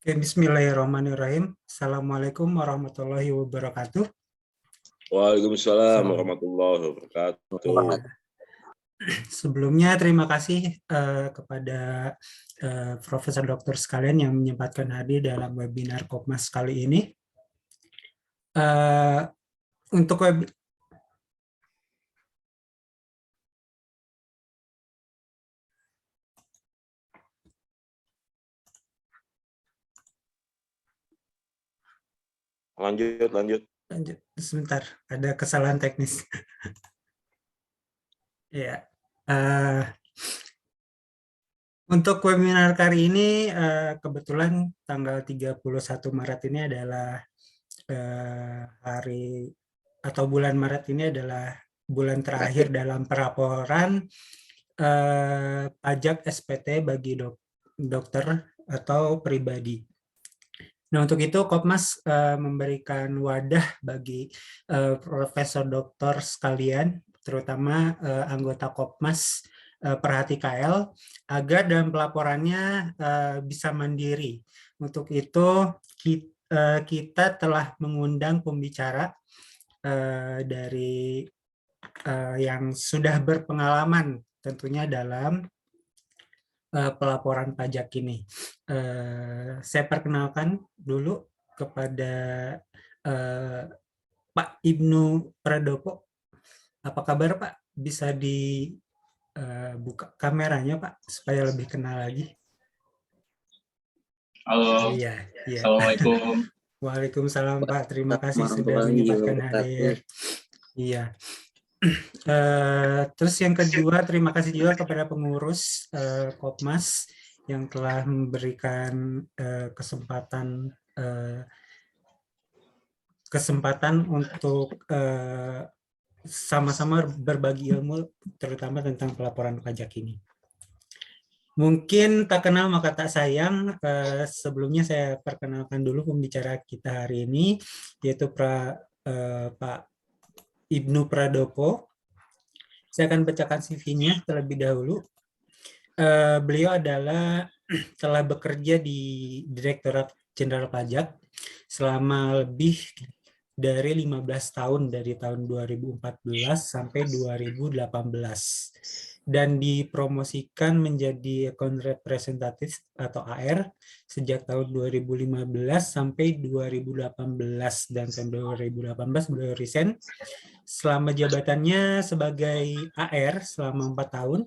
Oke, bismillahirrahmanirrahim. Assalamualaikum warahmatullahi wabarakatuh. Waalaikumsalam warahmatullahi wabarakatuh. Sebelumnya terima kasih kepada Profesor Dokter sekalian yang menyempatkan hadir dalam webinar Kopmas kali ini. Untuk Lanjut. Sebentar, ada kesalahan teknis. Ya. Untuk webinar kali ini, kebetulan tanggal 31 Maret ini adalah hari atau bulan Maret ini adalah bulan terakhir dalam pelaporan pajak SPT bagi dokter atau pribadi. Nah, untuk itu Kopmas memberikan wadah bagi profesor doktor sekalian, terutama anggota Kopmas Perhati KL, agar dalam pelaporannya bisa mandiri. Untuk itu kita telah mengundang pembicara dari yang sudah berpengalaman tentunya dalam pelaporan pajak ini. Saya perkenalkan dulu kepada Pak Ibnu Pradopo. Apa kabar Pak? Bisa dibuka kameranya Pak, supaya lebih kenal lagi. Halo. Iya. Assalamualaikum. Waalaikumsalam Pak. Terima kasih sudah menyempatkan hadir. Iya. Terus yang kedua, terima kasih juga kepada pengurus Kopmas yang telah memberikan kesempatan untuk sama-sama berbagi ilmu, terutama tentang pelaporan pajak ini. Mungkin tak kenal maka tak sayang, sebelumnya saya perkenalkan dulu pembicara kita hari ini, yaitu Pak Ibnu Pradopo. Saya akan bacakan CV-nya terlebih dahulu. Beliau telah bekerja di Direktorat Jenderal Pajak selama lebih dari 15 tahun, dari tahun 2014 sampai 2018. Dan dipromosikan menjadi account representative atau AR sejak tahun 2015 sampai 2018, dan tahun 2018 beliau resign. Selama jabatannya sebagai AR selama 4 tahun,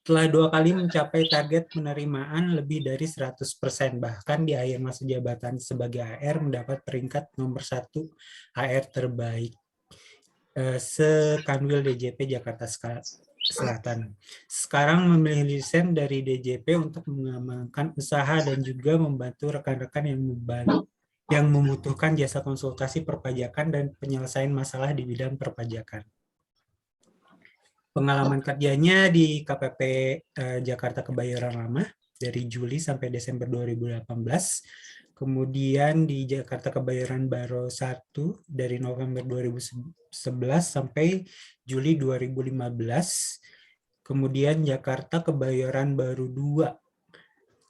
telah 2 kali mencapai target penerimaan lebih dari 100%. Bahkan di akhir masa jabatan sebagai AR mendapat peringkat nomor 1 AR terbaik se-Kanwil DJP Jakarta Selatan. Sekarang memilih lisensi dari DJP untuk mengembangkan usaha dan juga membantu rekan-rekan yang membutuhkan jasa konsultasi perpajakan dan penyelesaian masalah di bidang perpajakan. Pengalaman kerjanya di KPP Jakarta Kebayoran Lama dari Juli sampai Desember 2018. Kemudian di Jakarta Kebayoran Baru 1 dari November 2011 sampai Juli 2015. Kemudian Jakarta Kebayoran Baru 2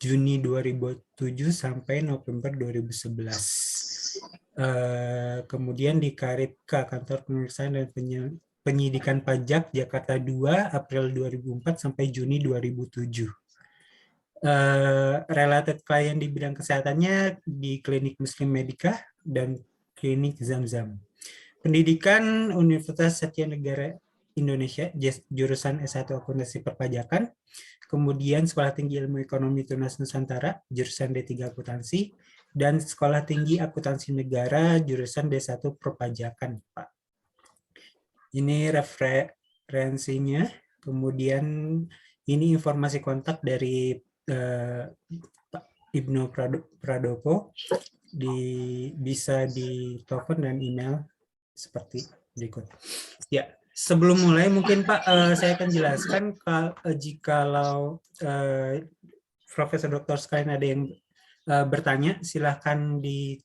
Juni 2007 sampai November 2011. Kemudian di Karipka, Kantor Pemeriksaan dan Penyidikan Pajak Jakarta 2 April 2004 sampai Juni 2007. Related klien di bidang kesehatannya di Klinik Muslim Medika dan Klinik Zamzam. Pendidikan Universitas Satya Negara Indonesia, jurusan S1 Akuntansi Perpajakan. Kemudian Sekolah Tinggi Ilmu Ekonomi Tunas Nusantara, jurusan D3 Akuntansi. Dan Sekolah Tinggi Akuntansi Negara, jurusan D1 Perpajakan, Pak. Ini referensinya. Kemudian ini informasi kontak dari Pak Ibnu Pradopo. Bisa di telepon dan email seperti berikut. Ya, sebelum mulai mungkin Pak, saya akan jelaskan jikalau Profesor Doktor sekalian ada yang bertanya, silahkan di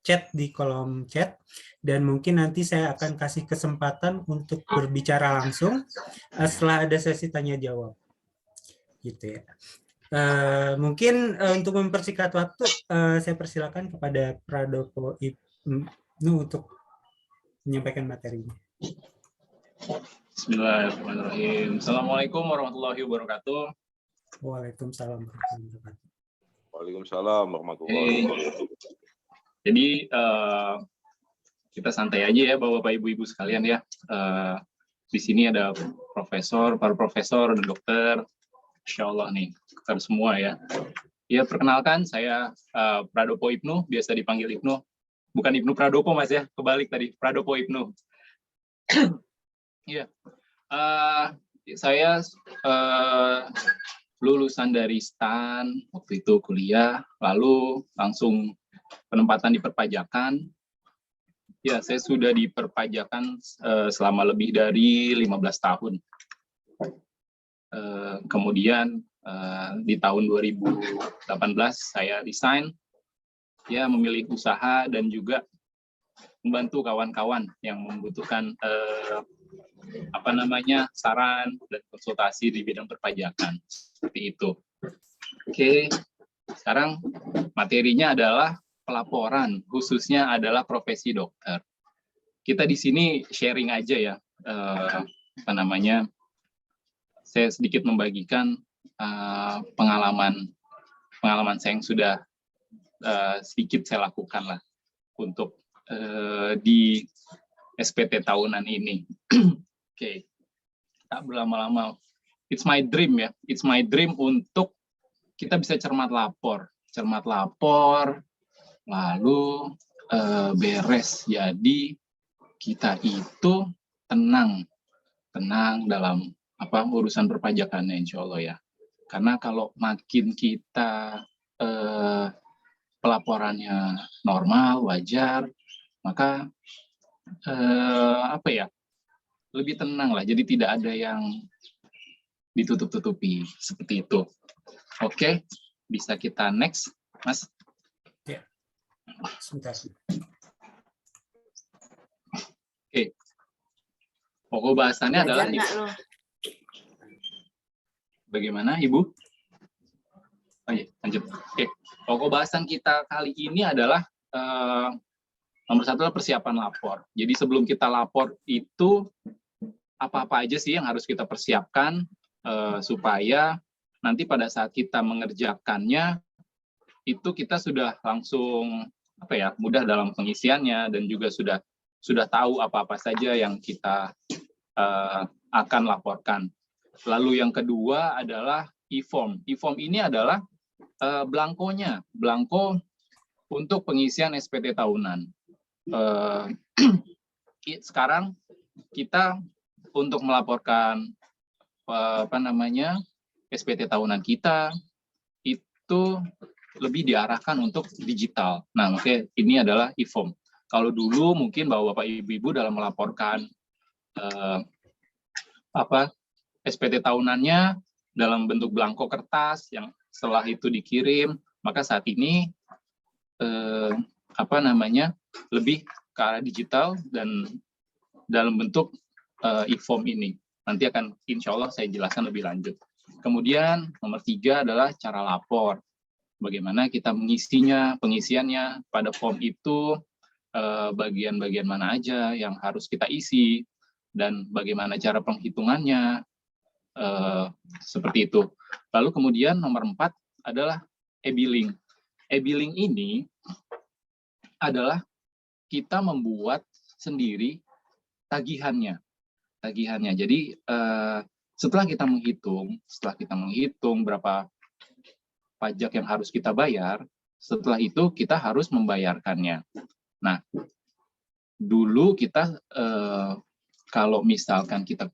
chat di kolom chat, dan mungkin nanti saya akan kasih kesempatan untuk berbicara langsung setelah ada sesi tanya jawab, gitu ya. Mungkin untuk mempersingkat waktu, saya persilakan kepada Pradoko Ibnu untuk menyampaikan materinya. Bismillahirrahmanirrahim. Assalamualaikum warahmatullahi wabarakatuh. Waalaikumsalam warahmatullahi wabarakatuh. Waalaikumsalam warahmatullahi wabarakatuh. Jadi kita santai aja ya Bapak Ibu sekalian ya. Di sini ada para profesor dan dokter. Insya Allah nih, dokter semua ya. Ya perkenalkan saya Pradoko Ibnu, biasa dipanggil Ibnu. Bukan Ibnu Pradoko Mas ya, kebalik tadi, Pradoko Ibnu. Iya, saya lulusan dari STAN, waktu itu kuliah, lalu langsung penempatan di perpajakan. Ya, saya sudah di perpajakan selama lebih dari 15 tahun. Kemudian di tahun 2018 saya resign, ya memilih usaha dan juga membantu kawan-kawan yang membutuhkan saran dan konsultasi di bidang perpajakan seperti itu. Oke, sekarang materinya adalah pelaporan, khususnya adalah profesi dokter. Kita di sini sharing aja ya, saya sedikit membagikan pengalaman saya yang sudah sedikit saya lakukan lah untuk di SPT tahunan ini. Oke, tak berlama-lama. It's my dream ya. It's my dream untuk kita bisa cermat lapor, lalu beres. Jadi kita itu tenang dalam urusan perpajakannya, insya Allah ya. Karena kalau makin kita pelaporannya normal, wajar, maka lebih tenang lah, jadi tidak ada yang ditutup-tutupi seperti itu. Oke, bisa kita next, Mas. Ya, sebentar. Oke, pokok bahasannya adalah bagaimana, Ibu? Oh iya, lanjut. Oke, pokok bahasan kita kali ini adalah nomor satu adalah persiapan lapor. Jadi sebelum kita lapor itu apa-apa aja sih yang harus kita persiapkan supaya nanti pada saat kita mengerjakannya itu kita sudah langsung mudah dalam pengisiannya dan juga sudah tahu apa-apa saja yang kita akan laporkan. Lalu yang kedua adalah e-form. E-form ini adalah belangko untuk pengisian SPT tahunan. Sekarang kita untuk melaporkan SPT tahunan kita itu lebih diarahkan untuk digital. Nah, makanya ini adalah e-form. Kalau dulu mungkin Bapak Ibu dalam melaporkan SPT tahunannya dalam bentuk belangko kertas yang setelah itu dikirim, maka saat ini lebih ke arah digital dan dalam bentuk e-form ini. Nanti akan insya Allah saya jelaskan lebih lanjut. Kemudian nomor 3 adalah cara lapor. Bagaimana kita pengisiannya pada form itu, bagian-bagian mana aja yang harus kita isi, dan bagaimana cara penghitungannya, seperti itu. Lalu kemudian nomor 4 adalah e-billing. E-billing ini adalah kita membuat sendiri tagihannya. Jadi setelah kita menghitung berapa pajak yang harus kita bayar, setelah itu kita harus membayarkannya. Nah, dulu kita kalau misalkan kita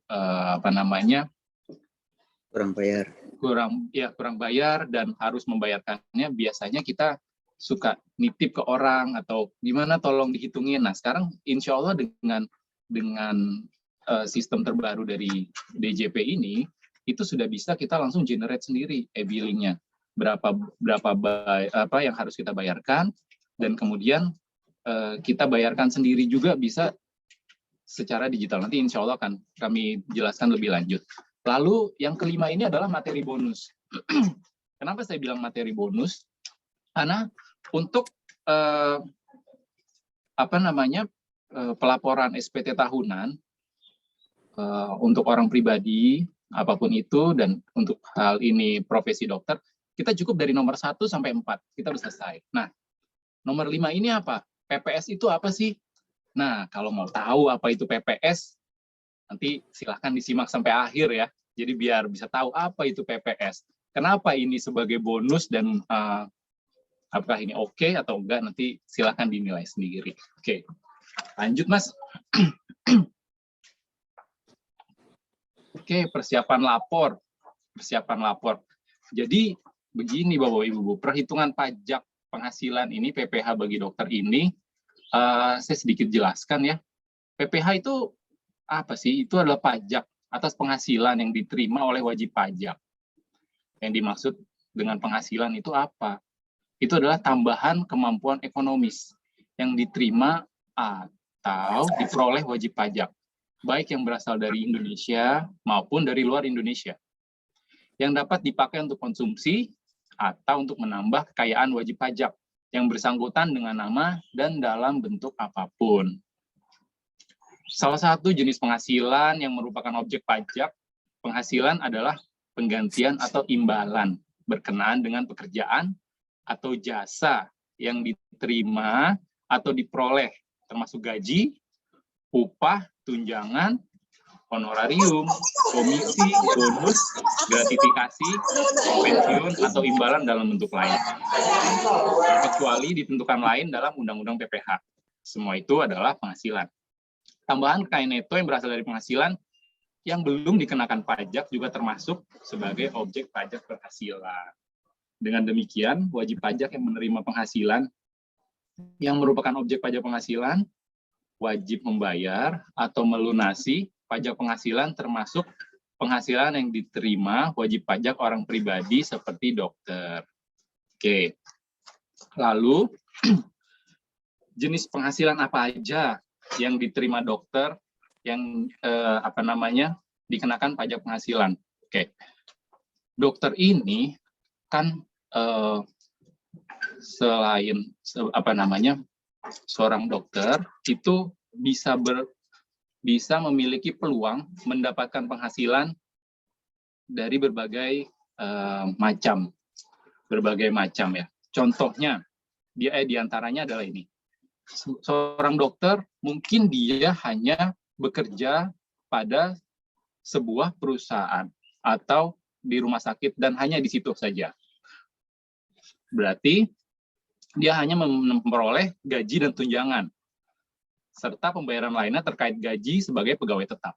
kurang bayar dan harus membayarkannya, biasanya kita suka nitip ke orang atau gimana tolong dihitungin. Nah, sekarang insya Allah dengan sistem terbaru dari DJP ini, itu sudah bisa kita langsung generate sendiri e-billingnya. Berapa yang harus kita bayarkan, dan kemudian kita bayarkan sendiri juga bisa secara digital. Nanti insya Allah akan kami jelaskan lebih lanjut. Lalu yang kelima ini adalah materi bonus. Kenapa saya bilang materi bonus? Karena untuk pelaporan SPT tahunan untuk orang pribadi apapun itu, dan untuk hal ini profesi dokter, kita cukup dari nomor 1 sampai 4 kita udah selesai. Nah, nomor 5 ini apa? PPS itu apa sih? Nah, kalau mau tahu apa itu PPS, nanti silahkan disimak sampai akhir ya. Jadi biar bisa tahu apa itu PPS. Kenapa ini sebagai bonus dan apakah ini oke atau enggak, nanti silahkan dinilai sendiri. Oke, lanjut Mas. Oke, persiapan lapor. Persiapan lapor. Jadi begini Bapak-Ibu, perhitungan pajak penghasilan ini, PPh bagi dokter ini, saya sedikit jelaskan ya. PPh itu apa sih? Itu adalah pajak atas penghasilan yang diterima oleh wajib pajak. Yang dimaksud dengan penghasilan itu apa? Itu adalah tambahan kemampuan ekonomis yang diterima atau diperoleh wajib pajak, baik yang berasal dari Indonesia maupun dari luar Indonesia, yang dapat dipakai untuk konsumsi atau untuk menambah kekayaan wajib pajak yang bersangkutan dengan nama dan dalam bentuk apapun. Salah satu jenis penghasilan yang merupakan objek pajak penghasilan adalah penggantian atau imbalan berkenaan dengan pekerjaan atau jasa yang diterima atau diperoleh, termasuk gaji, upah, tunjangan, honorarium, komisi, bonus, gratifikasi, pensiun, atau imbalan dalam bentuk lain. Kecuali ditentukan lain dalam Undang-Undang PPh. Semua itu adalah penghasilan. Tambahan kekayaan neto yang berasal dari penghasilan yang belum dikenakan pajak juga termasuk sebagai objek pajak penghasilan. Dengan demikian, wajib pajak yang menerima penghasilan yang merupakan objek pajak penghasilan wajib membayar atau melunasi pajak penghasilan termasuk penghasilan yang diterima wajib pajak orang pribadi seperti dokter. Oke. Lalu jenis penghasilan apa aja yang diterima dokter yang dikenakan pajak penghasilan. Oke. Dokter ini kan selain seorang dokter itu bisa memiliki peluang mendapatkan penghasilan dari berbagai macam ya. Contohnya diantaranya adalah ini. Seorang dokter mungkin dia hanya bekerja pada sebuah perusahaan atau di rumah sakit dan hanya di situ saja. Berarti dia hanya memperoleh gaji dan tunjangan serta pembayaran lainnya terkait gaji sebagai pegawai tetap.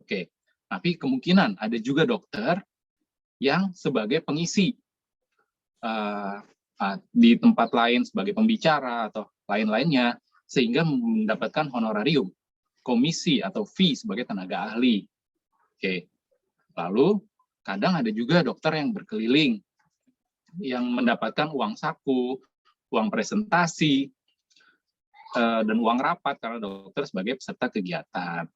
Oke, tapi kemungkinan ada juga dokter yang sebagai pengisi di tempat lain sebagai pembicara atau lain-lainnya sehingga mendapatkan honorarium, komisi atau fee sebagai tenaga ahli. Oke. Lalu kadang ada juga dokter yang berkeliling yang mendapatkan uang saku, uang presentasi, dan uang rapat karena dokter sebagai peserta kegiatan.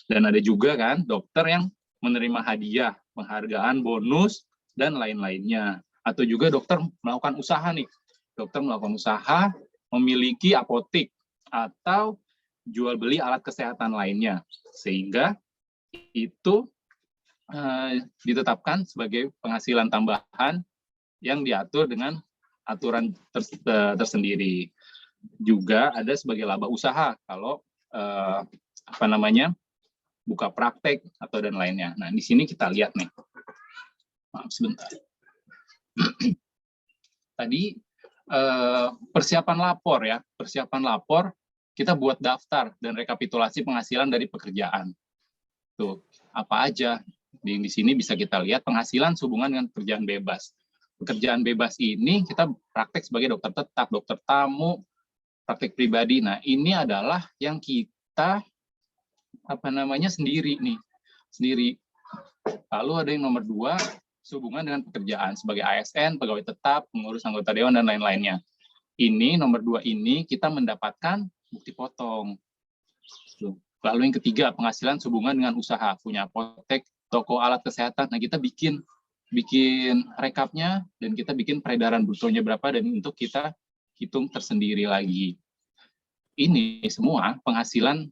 Dan ada juga kan dokter yang menerima hadiah, penghargaan, bonus, dan lain-lainnya. Atau juga dokter melakukan usaha nih. Dokter melakukan usaha, memiliki apotek, atau jual beli alat kesehatan lainnya. Sehingga itu ditetapkan sebagai penghasilan tambahan yang diatur dengan aturan tersendiri. Juga ada sebagai laba usaha kalau buka praktek atau dan lainnya. Nah, di sini kita lihat nih. Maaf sebentar. Tadi persiapan lapor ya. Persiapan lapor kita buat daftar dan rekapitulasi penghasilan dari pekerjaan. Tuh, apa aja? Di sini bisa kita lihat penghasilan sehubungan dengan pekerjaan bebas. Pekerjaan bebas ini kita praktek sebagai dokter tetap, dokter tamu, praktek pribadi. Nah, ini adalah yang kita sendiri nih, sendiri. Lalu ada yang nomor 2, sehubungan dengan pekerjaan sebagai ASN, pegawai tetap, pengurus anggota dewan dan lain-lainnya. Ini nomor 2 ini kita mendapatkan bukti potong. Lalu yang ketiga, penghasilan sehubungan dengan usaha, punya apotek, toko alat kesehatan. Nah, kita bikin bikin rekapnya, dan kita bikin peredaran brutonya berapa, dan untuk kita hitung tersendiri lagi. Ini semua penghasilan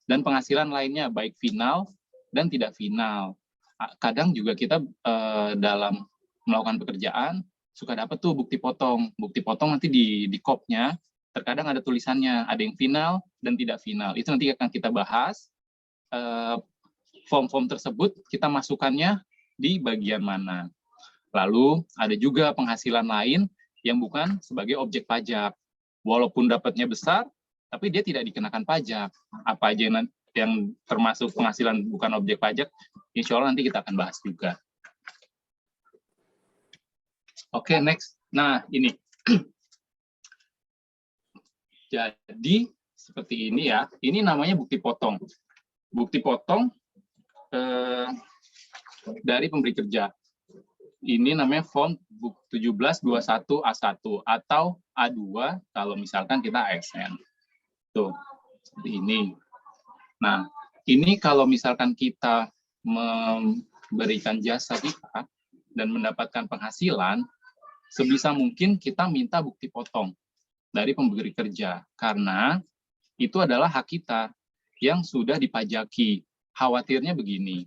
dan penghasilan lainnya, baik final dan tidak final. Kadang juga kita dalam melakukan pekerjaan suka dapat tuh bukti potong. Bukti potong nanti di kopnya terkadang ada tulisannya, ada yang final dan tidak final. Itu nanti akan kita bahas. Form-form tersebut kita masukkannya di bagian mana. Lalu ada juga penghasilan lain yang bukan sebagai objek pajak. Walaupun dapatnya besar, tapi dia tidak dikenakan pajak. Apa aja yang termasuk penghasilan bukan objek pajak, insya Allah nanti kita akan bahas juga. Oke, next. Nah, ini. Jadi, seperti ini ya. Ini namanya bukti potong. Bukti potong dari pemberi kerja. Ini namanya form 1721 A1 atau A2 kalau misalkan kita ASN. Tuh, seperti ini. Nah, ini kalau misalkan kita memberikan jasa kita dan mendapatkan penghasilan, sebisa mungkin kita minta bukti potong dari pemberi kerja. Karena itu adalah hak kita yang sudah dipajaki. Khawatirnya begini,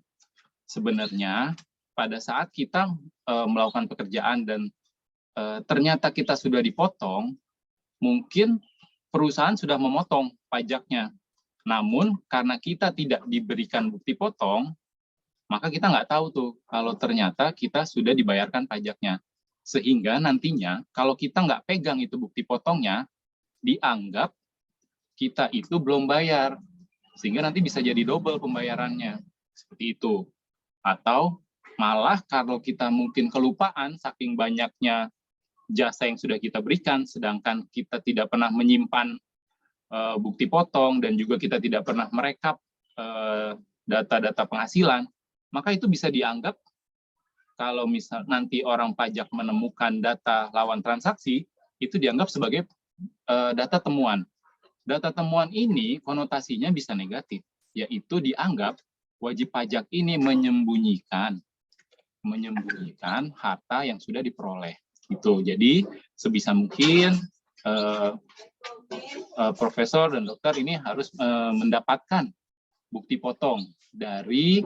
sebenarnya pada saat kita melakukan pekerjaan dan ternyata kita sudah dipotong, mungkin perusahaan sudah memotong pajaknya. Namun karena kita tidak diberikan bukti potong, maka kita nggak tahu tuh kalau ternyata kita sudah dibayarkan pajaknya. Sehingga nantinya kalau kita nggak pegang itu bukti potongnya, dianggap kita itu belum bayar. Sehingga nanti bisa jadi double pembayarannya. Seperti itu. Atau malah kalau kita mungkin kelupaan saking banyaknya jasa yang sudah kita berikan, sedangkan kita tidak pernah menyimpan bukti potong dan juga kita tidak pernah merekap data-data penghasilan, maka itu bisa dianggap kalau misal nanti orang pajak menemukan data lawan transaksi, itu dianggap sebagai data temuan. Data temuan ini konotasinya bisa negatif, yaitu dianggap wajib pajak ini menyembunyikan harta yang sudah diperoleh. Gitu. Jadi sebisa mungkin profesor dan dokter ini harus mendapatkan bukti potong dari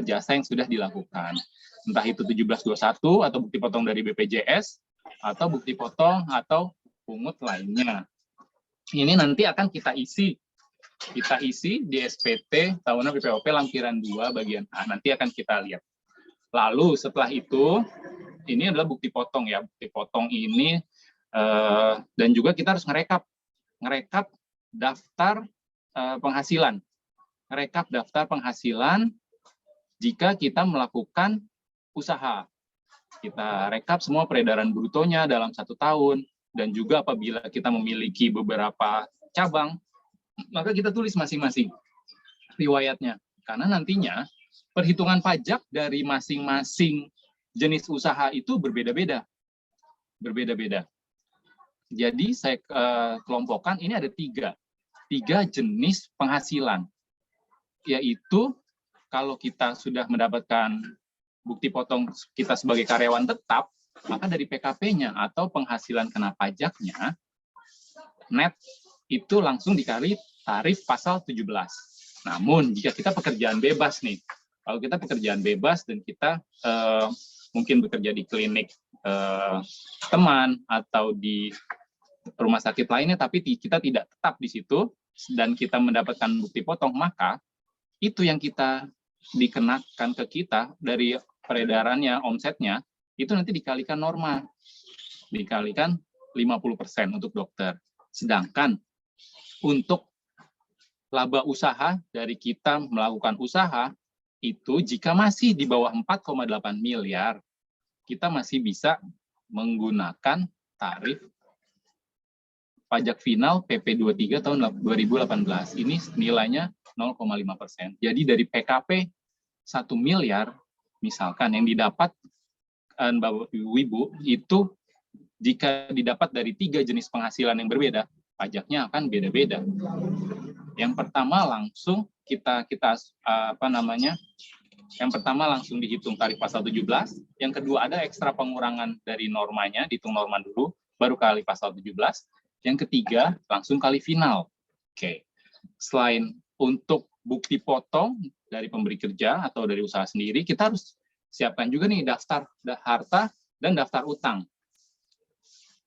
jasa yang sudah dilakukan. Entah itu 1721 atau bukti potong dari BPJS atau bukti potong atau pungut lainnya. Ini nanti akan kita isi di SPT tahunan PPOP lampiran 2 bagian A. Nanti akan kita lihat. Lalu setelah itu, ini adalah bukti potong ya. Bukti potong ini dan juga kita harus ngerekap daftar penghasilan. Ngerekap daftar penghasilan jika kita melakukan usaha. Kita rekap semua peredaran brutonya dalam 1 tahun. Dan juga apabila kita memiliki beberapa cabang, maka kita tulis masing-masing riwayatnya. Karena nantinya perhitungan pajak dari masing-masing jenis usaha itu berbeda-beda. Jadi saya kelompokkan ini ada tiga jenis penghasilan. Yaitu kalau kita sudah mendapatkan bukti potong kita sebagai karyawan tetap, maka dari PKP-nya atau penghasilan kena pajaknya, net itu langsung dikali tarif pasal 17. Namun, jika kita pekerjaan bebas nih, kalau kita pekerjaan bebas dan kita mungkin bekerja di klinik teman atau di rumah sakit lainnya, tapi kita tidak tetap di situ, dan kita mendapatkan bukti potong, maka itu yang kita dikenakan ke kita dari peredarannya, omsetnya, itu nanti dikalikan norma, dikalikan 50% untuk dokter. Sedangkan untuk laba usaha dari kita melakukan usaha, itu jika masih di bawah 4,8 miliar, kita masih bisa menggunakan tarif pajak final PP 23 tahun 2018. Ini nilainya 0,5%. Jadi dari PKP 1 miliar, misalkan yang didapat Bapak Ibu itu jika didapat dari 3 jenis penghasilan yang berbeda, pajaknya akan beda-beda. Yang pertama langsung kita Yang pertama langsung dihitung tarif pasal 17, yang kedua ada ekstra pengurangan dari normanya, dihitung norma dulu, baru kali pasal 17, yang ketiga langsung kali final. Oke. Selain untuk bukti potong dari pemberi kerja atau dari usaha sendiri, kita harus siapkan juga nih daftar harta dan daftar utang.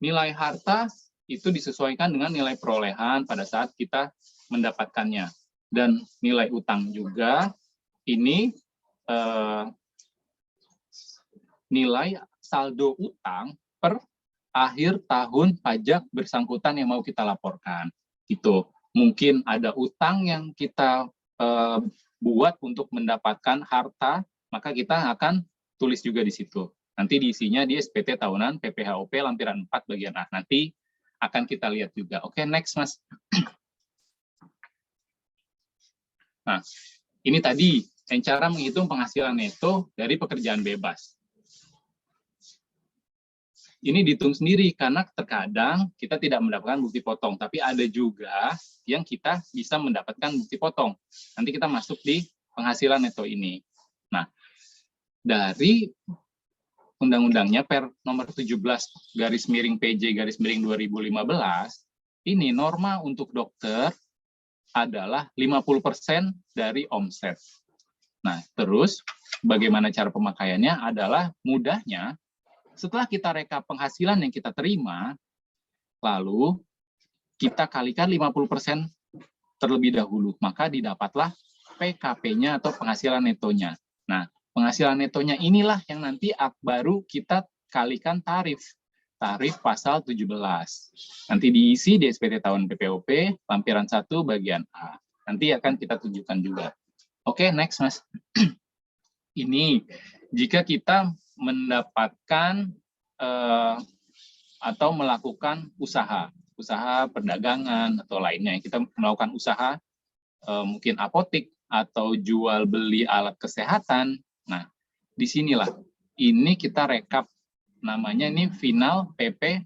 Nilai harta itu disesuaikan dengan nilai perolehan pada saat kita mendapatkannya. Dan nilai utang juga ini nilai saldo utang per akhir tahun pajak bersangkutan yang mau kita laporkan. Itu mungkin ada utang yang kita buat untuk mendapatkan harta, maka kita akan tulis juga di situ. Nanti diisinya di SPT tahunan PPHOP lampiran 4 bagian A. Nanti akan kita lihat juga. Oke, next Mas. Nah, ini tadi yang cara menghitung penghasilan neto dari pekerjaan bebas. Ini dihitung sendiri karena terkadang kita tidak mendapatkan bukti potong, tapi ada juga yang kita bisa mendapatkan bukti potong. Nanti kita masuk di penghasilan neto ini. Nah, dari undang-undangnya per nomor 17/PJ/2015, ini norma untuk dokter adalah 50% dari omset. Nah, terus bagaimana cara pemakaiannya adalah mudahnya setelah kita rekap penghasilan yang kita terima, lalu kita kalikan 50% terlebih dahulu, maka didapatlah PKP-nya atau penghasilan netonya. Nah, penghasilan netonya inilah yang nanti baru kita kalikan tarif pasal 17. Nanti diisi di SPT tahun PPOP, lampiran 1 bagian A. Nanti akan kita tunjukkan juga. Oke, next Mas. Ini jika kita mendapatkan atau melakukan usaha perdagangan atau lainnya, kita melakukan usaha mungkin apotik atau jual beli alat kesehatan. Nah, disinilah ini kita rekap, namanya ini final PP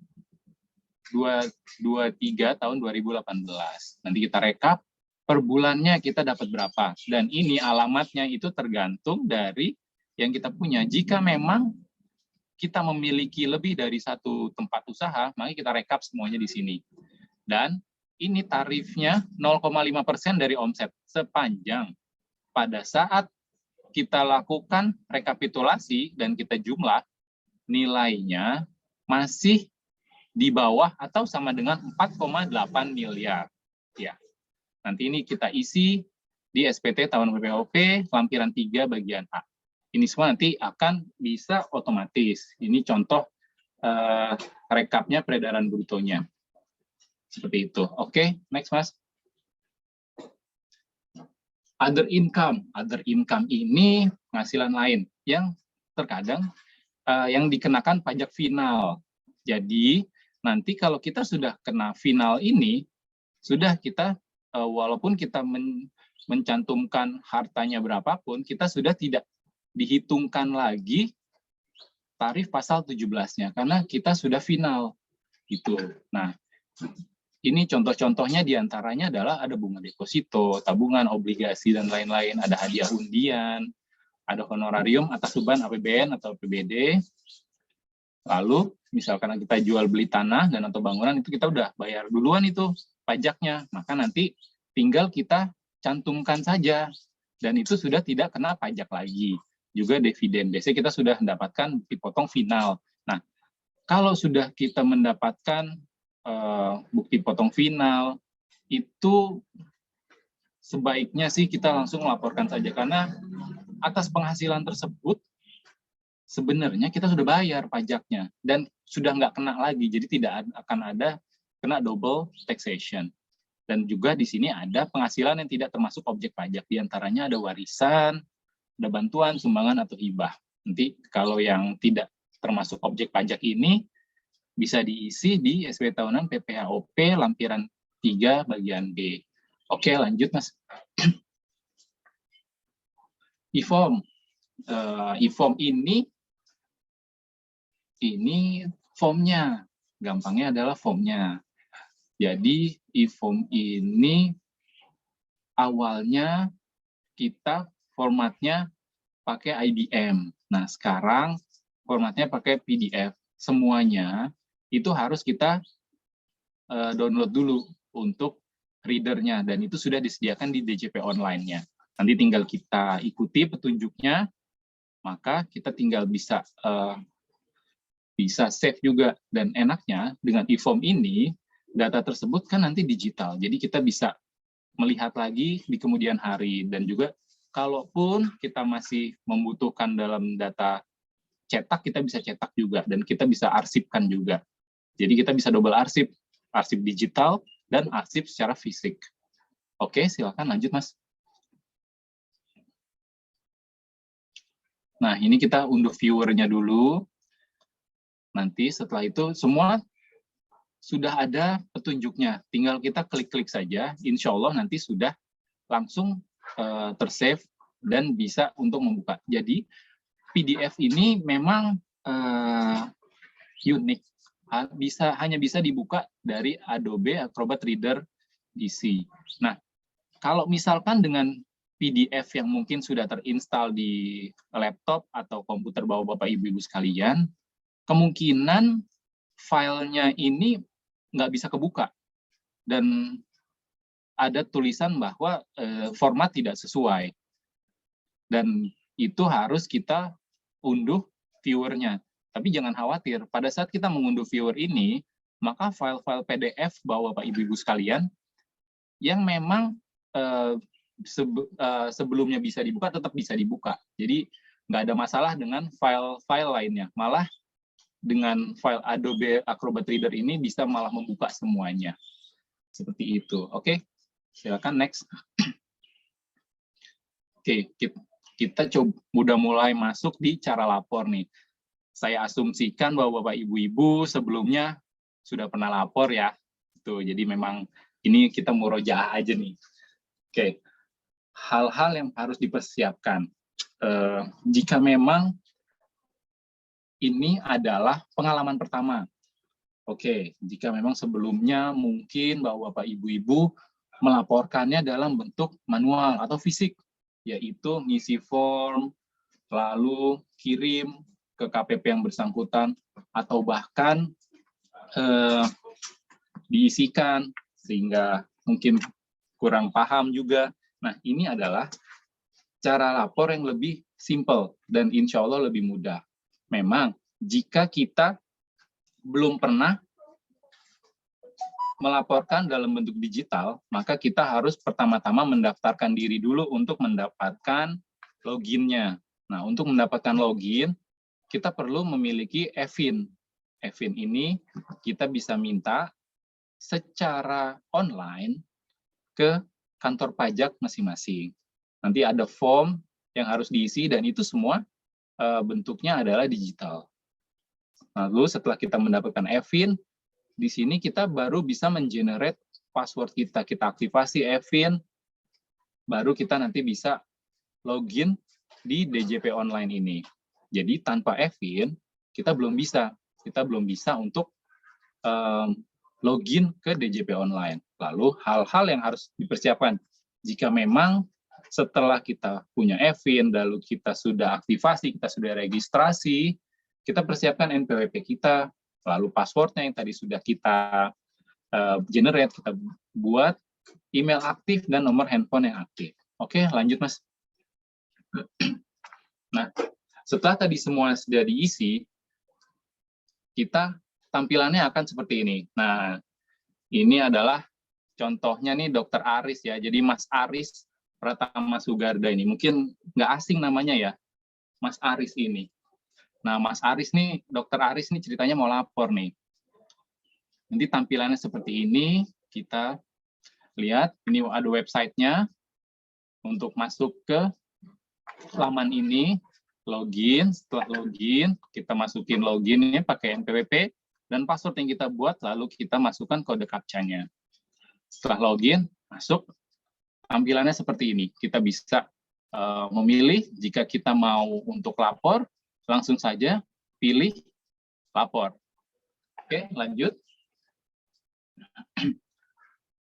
223 tahun 2018. Nanti kita rekap per bulannya kita dapat berapa, dan ini alamatnya itu tergantung dari yang kita punya. Jika memang kita memiliki lebih dari satu tempat usaha, maka kita rekap semuanya di sini. Dan ini tarifnya 0,5% dari omset sepanjang pada saat kita lakukan rekapitulasi dan kita jumlah, nilainya masih di bawah atau sama dengan 4,8 miliar. Ya. Nanti ini kita isi di SPT tahun PPOP lampiran 3 bagian A. Ini semua nanti akan bisa otomatis. Ini contoh rekapnya peredaran brutonya. Seperti itu. Oke, next Mas. Other income. Other income ini penghasilan lain yang terkadang yang dikenakan pajak final. Jadi nanti kalau kita sudah kena final ini, sudah kita walaupun kita mencantumkan hartanya berapapun, kita sudah tidak dihitungkan lagi tarif pasal 17-nya karena kita sudah final gitu. Nah, ini contoh-contohnya diantaranya adalah ada bunga deposito, tabungan, obligasi, dan lain-lain. Ada hadiah undian, ada honorarium atas beban APBN atau APBD. Lalu, misalkan kita jual beli tanah dan atau bangunan, itu kita udah bayar duluan itu pajaknya. Maka nanti tinggal kita cantumkan saja. Dan itu sudah tidak kena pajak lagi. Juga dividen. Biasanya kita sudah mendapatkan bukti potong final. Nah, kalau sudah kita mendapatkan bukti potong final, itu sebaiknya sih kita langsung melaporkan saja, karena atas penghasilan tersebut sebenarnya kita sudah bayar pajaknya dan sudah nggak kena lagi, jadi tidak akan ada kena double taxation. Dan juga di sini ada penghasilan yang tidak termasuk objek pajak, diantaranya ada warisan, ada bantuan, sumbangan, atau hibah. Nanti kalau yang tidak termasuk objek pajak ini bisa diisi di SPT tahunan PPHOP lampiran 3 bagian B. Oke, lanjut Mas. IFOM. IFOM ini formnya. Gampangnya adalah formnya. Jadi IFOM ini awalnya kita formatnya pakai IBM. Nah, sekarang formatnya pakai PDF. Semuanya itu harus kita download dulu untuk readernya, dan itu sudah disediakan di DJP online-nya. Nanti tinggal kita ikuti petunjuknya, maka kita tinggal bisa save juga. Dan enaknya dengan e-form ini, data tersebut kan nanti digital, jadi kita bisa melihat lagi di kemudian hari. Dan juga kalaupun kita masih membutuhkan dalam data cetak, kita bisa cetak juga, dan kita bisa arsipkan juga. Jadi kita bisa double arsip digital dan arsip secara fisik. Oke, silakan lanjut, Mas. Nah, ini kita unduh viewernya dulu. Nanti setelah itu semua sudah ada petunjuknya. Tinggal kita klik-klik saja. Insya Allah nanti sudah langsung tersave dan bisa untuk membuka. Jadi PDF ini memang unik. Hanya bisa dibuka dari Adobe Acrobat Reader DC. Nah, kalau misalkan dengan PDF yang mungkin sudah terinstall di laptop atau komputer Bapak Ibu sekalian, kemungkinan filenya ini nggak bisa kebuka. Dan ada tulisan bahwa format tidak sesuai. Dan itu harus kita unduh viewernya. Tapi jangan khawatir, pada saat kita mengunduh viewer ini, maka file-file PDF Bapak Ibu sekalian yang memang sebelumnya bisa dibuka, tetap bisa dibuka. Jadi nggak ada masalah dengan file-file lainnya. Malah dengan file Adobe Acrobat Reader ini bisa malah membuka semuanya. Seperti itu. Oke, silakan next. Oke, kita coba udah mulai masuk di cara lapor nih. Saya asumsikan bahwa Bapak Ibu sebelumnya sudah pernah lapor ya. Tuh, jadi memang ini kita murojaah aja nih. Oke, hal-hal yang harus dipersiapkan. Jika memang ini adalah pengalaman pertama. Oke, jika memang sebelumnya mungkin bahwa Bapak Ibu melaporkannya dalam bentuk manual atau fisik, yaitu ngisi form, lalu kirim ke KPP yang bersangkutan, atau bahkan diisikan sehingga mungkin kurang paham juga. Nah, ini adalah cara lapor yang lebih simple dan insya Allah lebih mudah. Memang jika kita belum pernah melaporkan dalam bentuk digital, maka kita harus pertama-tama mendaftarkan diri dulu untuk mendapatkan loginnya. Nah, untuk mendapatkan login, kita perlu memiliki EVIN. EVIN ini kita bisa minta secara online ke kantor pajak masing-masing. Nanti ada form yang harus diisi dan itu semua bentuknya adalah digital. Lalu setelah kita mendapatkan EVIN, di sini kita baru bisa mengenerate password kita. Kita aktifasi EVIN, baru kita nanti bisa login di DJP online ini. Jadi tanpa EVIN, kita belum bisa untuk login ke DJP online. Lalu hal-hal yang harus dipersiapkan. Jika memang setelah kita punya EVIN, lalu kita sudah aktivasi, kita sudah registrasi, kita persiapkan NPWP kita, lalu passwordnya yang tadi sudah kita generate, kita buat, email aktif, dan nomor handphone yang aktif. Oke, lanjut Mas. Nah, setelah tadi semua sudah diisi, kita tampilannya akan seperti ini. Nah, ini adalah contohnya nih Dr. Aris ya. Jadi Mas Aris Pratama Sugarda ini. Mungkin nggak asing namanya ya, Mas Aris ini. Nah, Mas Aris nih, Dr. Aris nih ceritanya mau lapor nih. Nanti tampilannya seperti ini. Kita lihat, ini ada websitenya. Untuk masuk ke laman ini, login. Setelah login, kita masukin loginnya pakai NPWP dan password yang kita buat, lalu kita masukkan kode captcha-nya. Setelah login, masuk, tampilannya seperti ini. Kita bisa memilih jika kita mau untuk lapor, langsung saja pilih lapor. Oke, lanjut.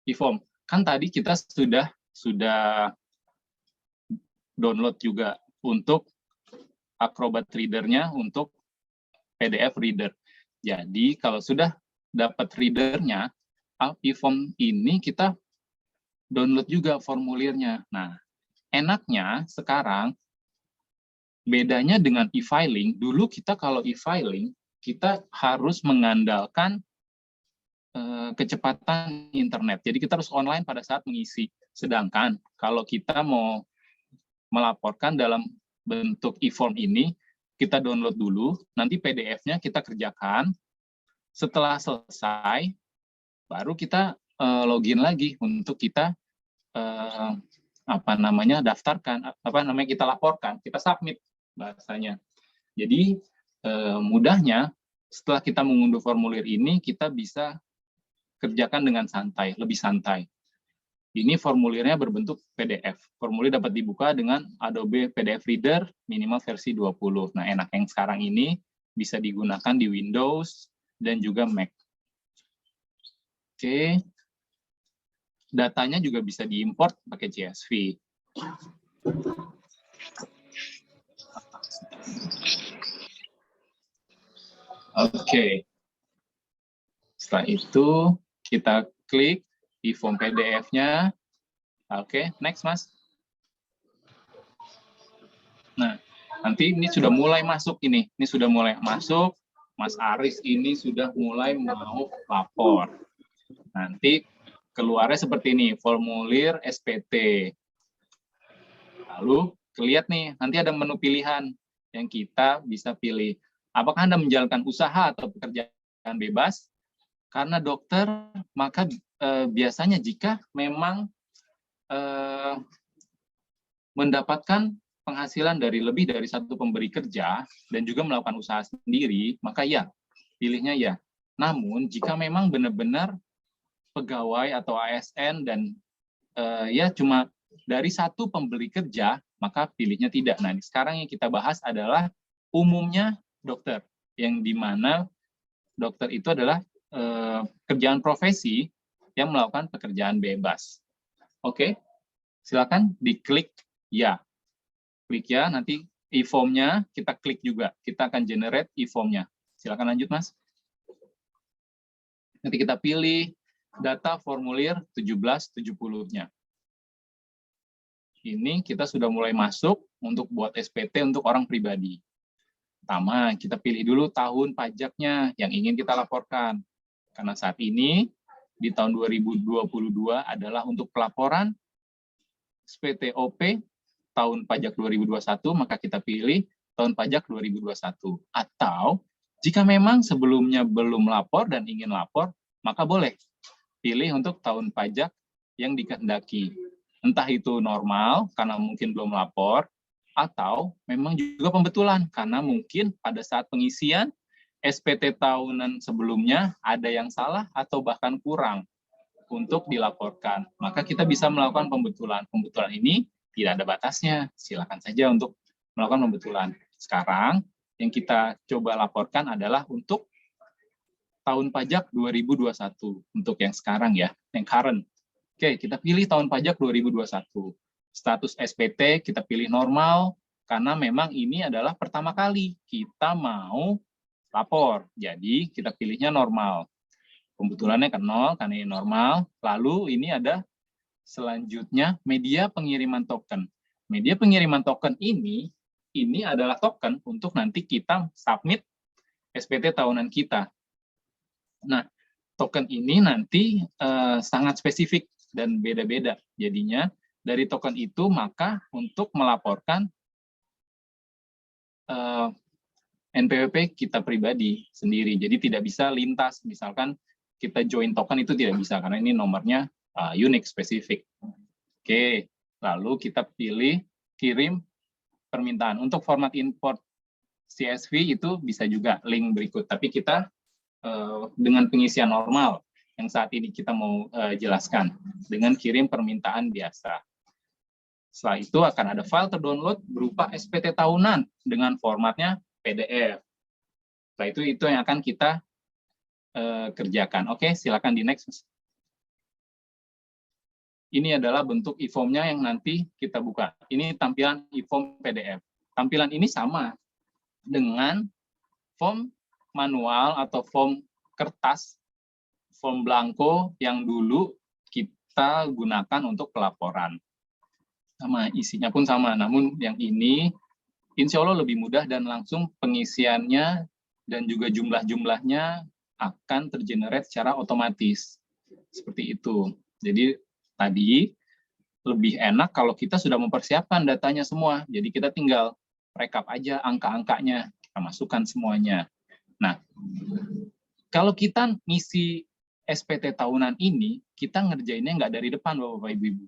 E-form. Kan tadi kita sudah download juga untuk Acrobat Reader-nya untuk PDF Reader. Jadi kalau sudah dapat readernya, e-form ini kita download juga formulirnya. Nah, enaknya sekarang bedanya dengan e-filing, dulu kita kalau e-filing, kita harus mengandalkan kecepatan internet. Jadi kita harus online pada saat mengisi. Sedangkan kalau kita mau melaporkan dalam bentuk e-form ini, kita download dulu, nanti PDF-nya kita kerjakan. Setelah selesai, baru kita login lagi untuk kita daftarkan, kita laporkan, kita submit bahasanya. Jadi mudahnya setelah kita mengunduh formulir ini, kita bisa kerjakan dengan santai, lebih santai. Ini formulirnya berbentuk PDF. Formulir dapat dibuka dengan Adobe PDF Reader minimal versi 20. Nah, enak yang sekarang ini bisa digunakan di Windows dan juga Mac. Oke. Datanya juga bisa diimport pakai CSV. Oke. Setelah itu kita klik e-form PDF-nya. Oke, next, Mas. Nah, nanti ini sudah mulai masuk ini. Ini sudah mulai masuk. Mas Aris ini sudah mulai mau lapor. Nanti keluarnya seperti ini, formulir SPT. Lalu kelihatan nih, nanti ada menu pilihan yang kita bisa pilih. Apakah Anda menjalankan usaha atau pekerjaan bebas? Karena dokter, maka biasanya jika memang mendapatkan penghasilan dari lebih dari satu pemberi kerja dan juga melakukan usaha sendiri, maka ya, pilihnya ya. Namun, jika memang benar-benar pegawai atau ASN dan ya cuma dari satu pemberi kerja, maka pilihnya tidak. Nah, sekarang yang kita bahas adalah umumnya dokter, yang dimana dokter itu adalah kerjaan profesi yang melakukan pekerjaan bebas. Oke, silakan diklik ya. Klik ya, nanti e-form-nya kita klik juga. Kita akan generate e-form-nya. Silakan lanjut, Mas. Nanti kita pilih data formulir 1770-nya. Ini kita sudah mulai masuk untuk buat SPT untuk orang pribadi. Pertama, kita pilih dulu tahun pajaknya yang ingin kita laporkan. Karena saat ini, di tahun 2022 adalah untuk pelaporan SPT OP tahun pajak 2021, maka kita pilih tahun pajak 2021. Atau, jika memang sebelumnya belum lapor dan ingin lapor, maka boleh pilih untuk tahun pajak yang dikehendaki. Entah itu normal, karena mungkin belum lapor, atau memang juga pembetulan, karena mungkin pada saat pengisian SPT tahunan sebelumnya ada yang salah atau bahkan kurang untuk dilaporkan. Maka kita bisa melakukan pembetulan. Pembetulan ini tidak ada batasnya. Silakan saja untuk melakukan pembetulan. Sekarang yang kita coba laporkan adalah untuk tahun pajak 2021. Untuk yang sekarang ya, yang current. Oke, kita pilih tahun pajak 2021. Status SPT kita pilih normal, karena memang ini adalah pertama kali kita mau lapor. Jadi kita pilihnya normal. Pembetulannya ke 0 karena ini normal. Lalu ini ada selanjutnya media pengiriman token. Media pengiriman token ini adalah token untuk nanti kita submit SPT tahunan kita. Nah, token ini nanti sangat spesifik dan beda-beda. Jadinya dari token itu maka untuk melaporkan NPWP kita pribadi sendiri. Jadi tidak bisa lintas, misalkan kita join token itu tidak bisa, karena ini nomornya unik, spesifik. Oke, lalu kita pilih kirim permintaan. Untuk format import CSV itu bisa juga link berikut, tapi kita dengan pengisian normal yang saat ini kita mau jelaskan, dengan kirim permintaan biasa. Setelah itu akan ada file terdownload berupa SPT tahunan dengan formatnya PDF. Setelah itu yang akan kita kerjakan. Oke, silakan di next. Ini adalah bentuk e-form-nya yang nanti kita buka. Ini tampilan e-form PDF. Tampilan ini sama dengan form manual atau form kertas, form blanko yang dulu kita gunakan untuk pelaporan. Sama, isinya pun sama, namun yang ini insya Allah lebih mudah dan langsung pengisiannya dan juga jumlah-jumlahnya akan tergenerate secara otomatis. Seperti itu. Jadi tadi lebih enak kalau kita sudah mempersiapkan datanya semua. Jadi kita tinggal rekap aja angka-angkanya, kita masukkan semuanya. Nah, kalau kita ngisi SPT tahunan ini, kita ngerjainnya nggak dari depan, Bapak Ibu.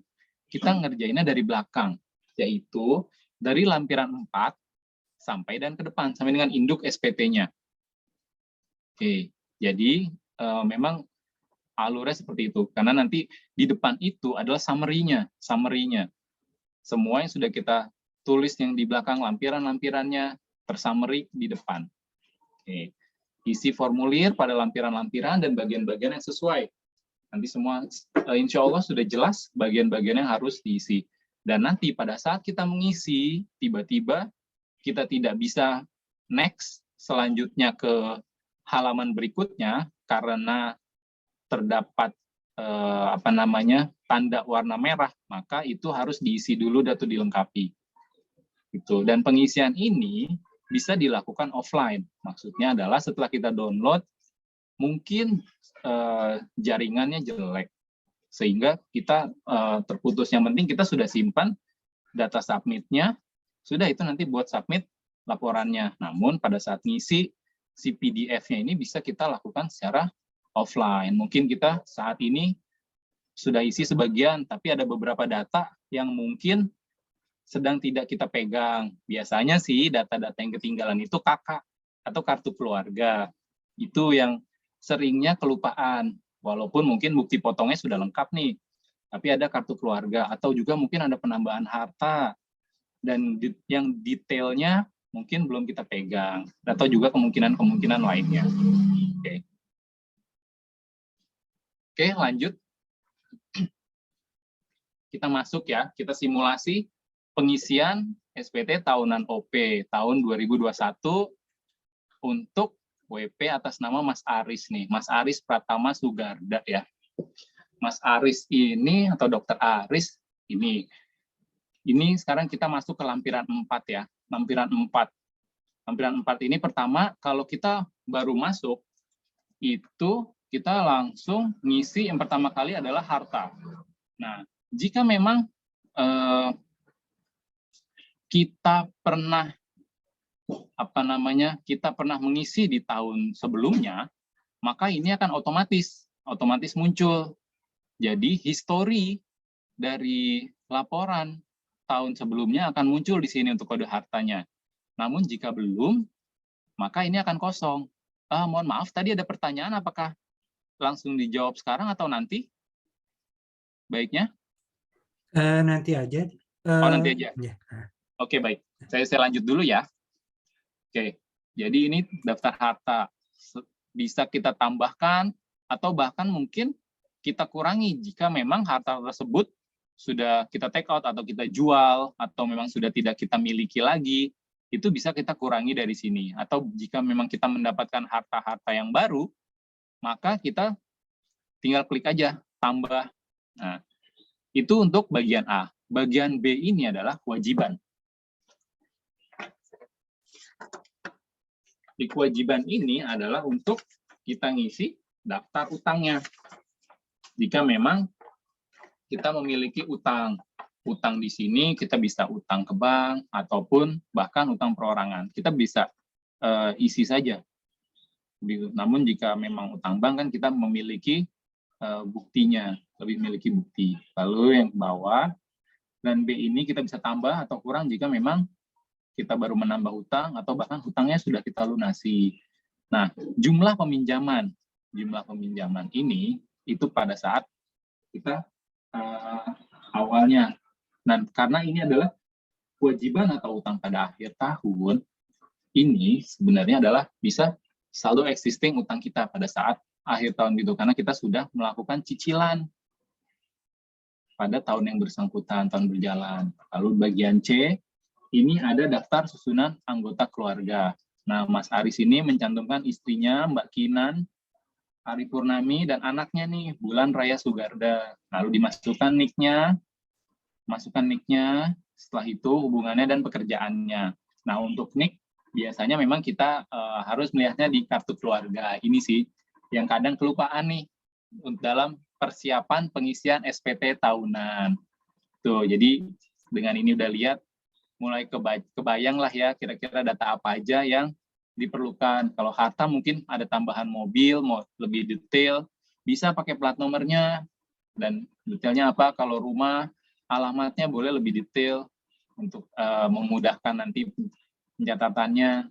Kita ngerjainnya dari belakang, yaitu dari lampiran 4 sampai dan ke depan, sampai dengan induk SPT-nya. Oke, jadi memang alurnya seperti itu, karena nanti di depan itu adalah summary-nya. Semua yang sudah kita tulis yang di belakang lampiran-lampirannya, tersummary di depan. Oke. Isi formulir pada lampiran-lampiran dan bagian-bagian yang sesuai. Nanti semua insya Allah sudah jelas bagian-bagian yang harus diisi. Dan nanti pada saat kita mengisi, tiba-tiba kita tidak bisa next selanjutnya ke halaman berikutnya karena terdapat tanda warna merah, maka itu harus diisi dulu atau dilengkapi. Gitu. Dan pengisian ini bisa dilakukan offline. Maksudnya adalah setelah kita download, mungkin jaringannya jelek, sehingga kita terputus. Yang penting kita sudah simpan data submit-nya, sudah itu nanti buat submit laporannya. Namun pada saat ngisi si PDF-nya ini bisa kita lakukan secara offline. Mungkin kita saat ini sudah isi sebagian, tapi ada beberapa data yang mungkin sedang tidak kita pegang. Biasanya sih data-data yang ketinggalan itu KK atau kartu keluarga. Itu yang seringnya kelupaan, walaupun mungkin bukti potongnya sudah lengkap nih, tapi ada kartu keluarga, atau juga mungkin ada penambahan harta, dan yang detailnya mungkin belum kita pegang, atau juga kemungkinan-kemungkinan lainnya. Oke, lanjut. Kita masuk ya, kita simulasi pengisian SPT tahunan OP tahun 2021 untuk WP atas nama Mas Aris nih, Mas Aris Pratama Sugarda ya. Mas Aris ini atau Dokter Aris ini sekarang kita masuk ke lampiran 4 ya. Lampiran 4. Lampiran 4 ini pertama kalau kita baru masuk itu kita langsung ngisi yang pertama kali adalah harta. Nah, jika memang kita pernah mengisi di tahun sebelumnya, maka ini akan otomatis muncul. Jadi histori dari laporan tahun sebelumnya akan muncul di sini untuk kode hartanya. Namun jika belum, maka ini akan kosong. Mohon maaf, tadi ada pertanyaan, apakah langsung dijawab sekarang atau nanti? Baiknya? Nanti aja. Nanti aja. Ya. Oke, baik. Saya lanjut dulu ya. Oke, jadi ini daftar harta. Bisa kita tambahkan atau bahkan mungkin kita kurangi jika memang harta tersebut sudah kita take out atau kita jual atau memang sudah tidak kita miliki lagi, itu bisa kita kurangi dari sini. Atau jika memang kita mendapatkan harta-harta yang baru, maka kita tinggal klik aja, tambah. Nah, itu untuk bagian A. Bagian B ini adalah kewajiban. Di kewajiban ini adalah untuk kita ngisi daftar utangnya. Jika memang kita memiliki utang. Utang di sini kita bisa utang ke bank ataupun bahkan utang perorangan. Kita bisa isi saja. Namun jika memang utang bank kan kita memiliki buktinya, lebih memiliki bukti. Lalu yang ke bawah, dan B ini kita bisa tambah atau kurang jika memang kita baru menambah hutang atau bahkan hutangnya sudah kita lunasi. Nah, jumlah peminjaman ini itu pada saat kita awalnya. Nah, karena ini adalah kewajiban atau utang pada akhir tahun, ini sebenarnya adalah bisa saldo existing utang kita pada saat akhir tahun gitu, karena kita sudah melakukan cicilan pada tahun yang bersangkutan, tahun berjalan. Lalu bagian C, ini ada daftar susunan anggota keluarga. Nah, Mas Aris ini mencantumkan istrinya, Mbak Kinan, Ari Purnami, dan anaknya nih, Bulan Raya Sugarda. Lalu dimasukkan nick-nya, setelah itu hubungannya dan pekerjaannya. Nah, untuk nick, biasanya memang kita harus melihatnya di kartu keluarga. Ini sih, yang kadang kelupaan nih, dalam persiapan pengisian SPT tahunan. Tuh, jadi dengan ini udah lihat, mulai kebayang lah ya, kira-kira data apa aja yang diperlukan. Kalau harta mungkin ada tambahan mobil, mau lebih detail, bisa pakai plat nomornya, dan detailnya apa, kalau rumah, alamatnya boleh lebih detail, untuk memudahkan nanti pencatatannya.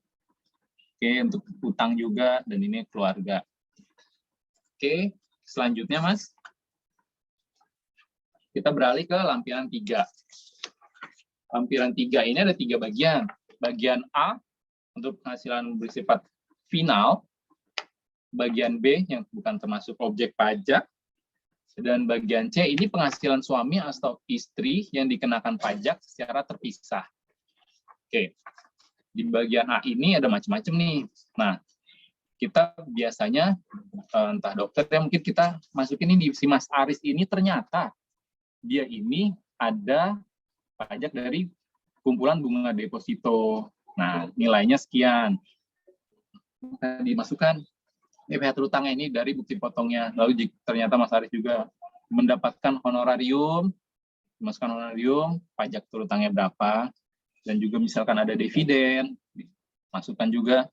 Oke, untuk utang juga, dan ini keluarga. Oke, selanjutnya Mas, kita beralih ke lampiran 3. Lampiran 3 ini ada 3 bagian. Bagian A untuk penghasilan bersifat final, bagian B yang bukan termasuk objek pajak, dan bagian C ini penghasilan suami atau istri yang dikenakan pajak secara terpisah. Oke, di bagian A ini ada macam-macam nih. Nah, kita biasanya, entah dokter ya, mungkin kita masukin ini di si Mas Aris ini, ternyata dia ini ada pajak dari kumpulan bunga deposito. Nah, nilainya sekian. Dimasukkan PPh terutangnya ini dari bukti potongnya. Lalu ternyata Mas Aris juga mendapatkan honorarium, dimasukkan honorarium, pajak terutangnya berapa, dan juga misalkan ada dividen, masukkan juga.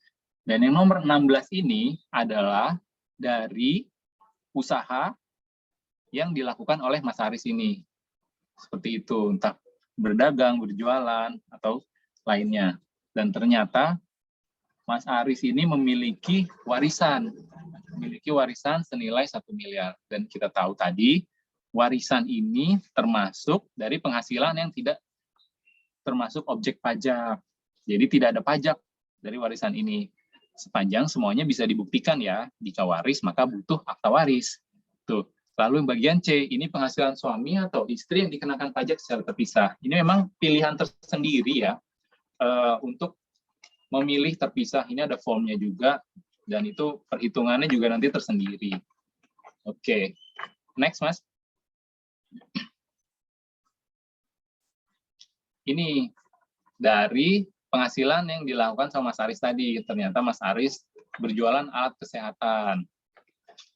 Dan yang nomor 16 ini adalah dari usaha yang dilakukan oleh Mas Aris ini. Seperti itu, entah berdagang, berjualan, atau lainnya. Dan ternyata Mas Aris ini memiliki warisan senilai 1 miliar. Dan kita tahu tadi, warisan ini termasuk dari penghasilan yang tidak termasuk objek pajak. Jadi tidak ada pajak dari warisan ini. Sepanjang semuanya bisa dibuktikan ya, jika waris maka butuh akta waris. Tuh. Lalu yang bagian C, ini penghasilan suami atau istri yang dikenakan pajak secara terpisah. Ini memang pilihan tersendiri ya, untuk memilih terpisah. Ini ada formnya juga, dan itu perhitungannya juga nanti tersendiri. Oke, next Mas. Ini dari penghasilan yang dilakukan sama Mas Aris tadi. Ternyata Mas Aris berjualan alat kesehatan.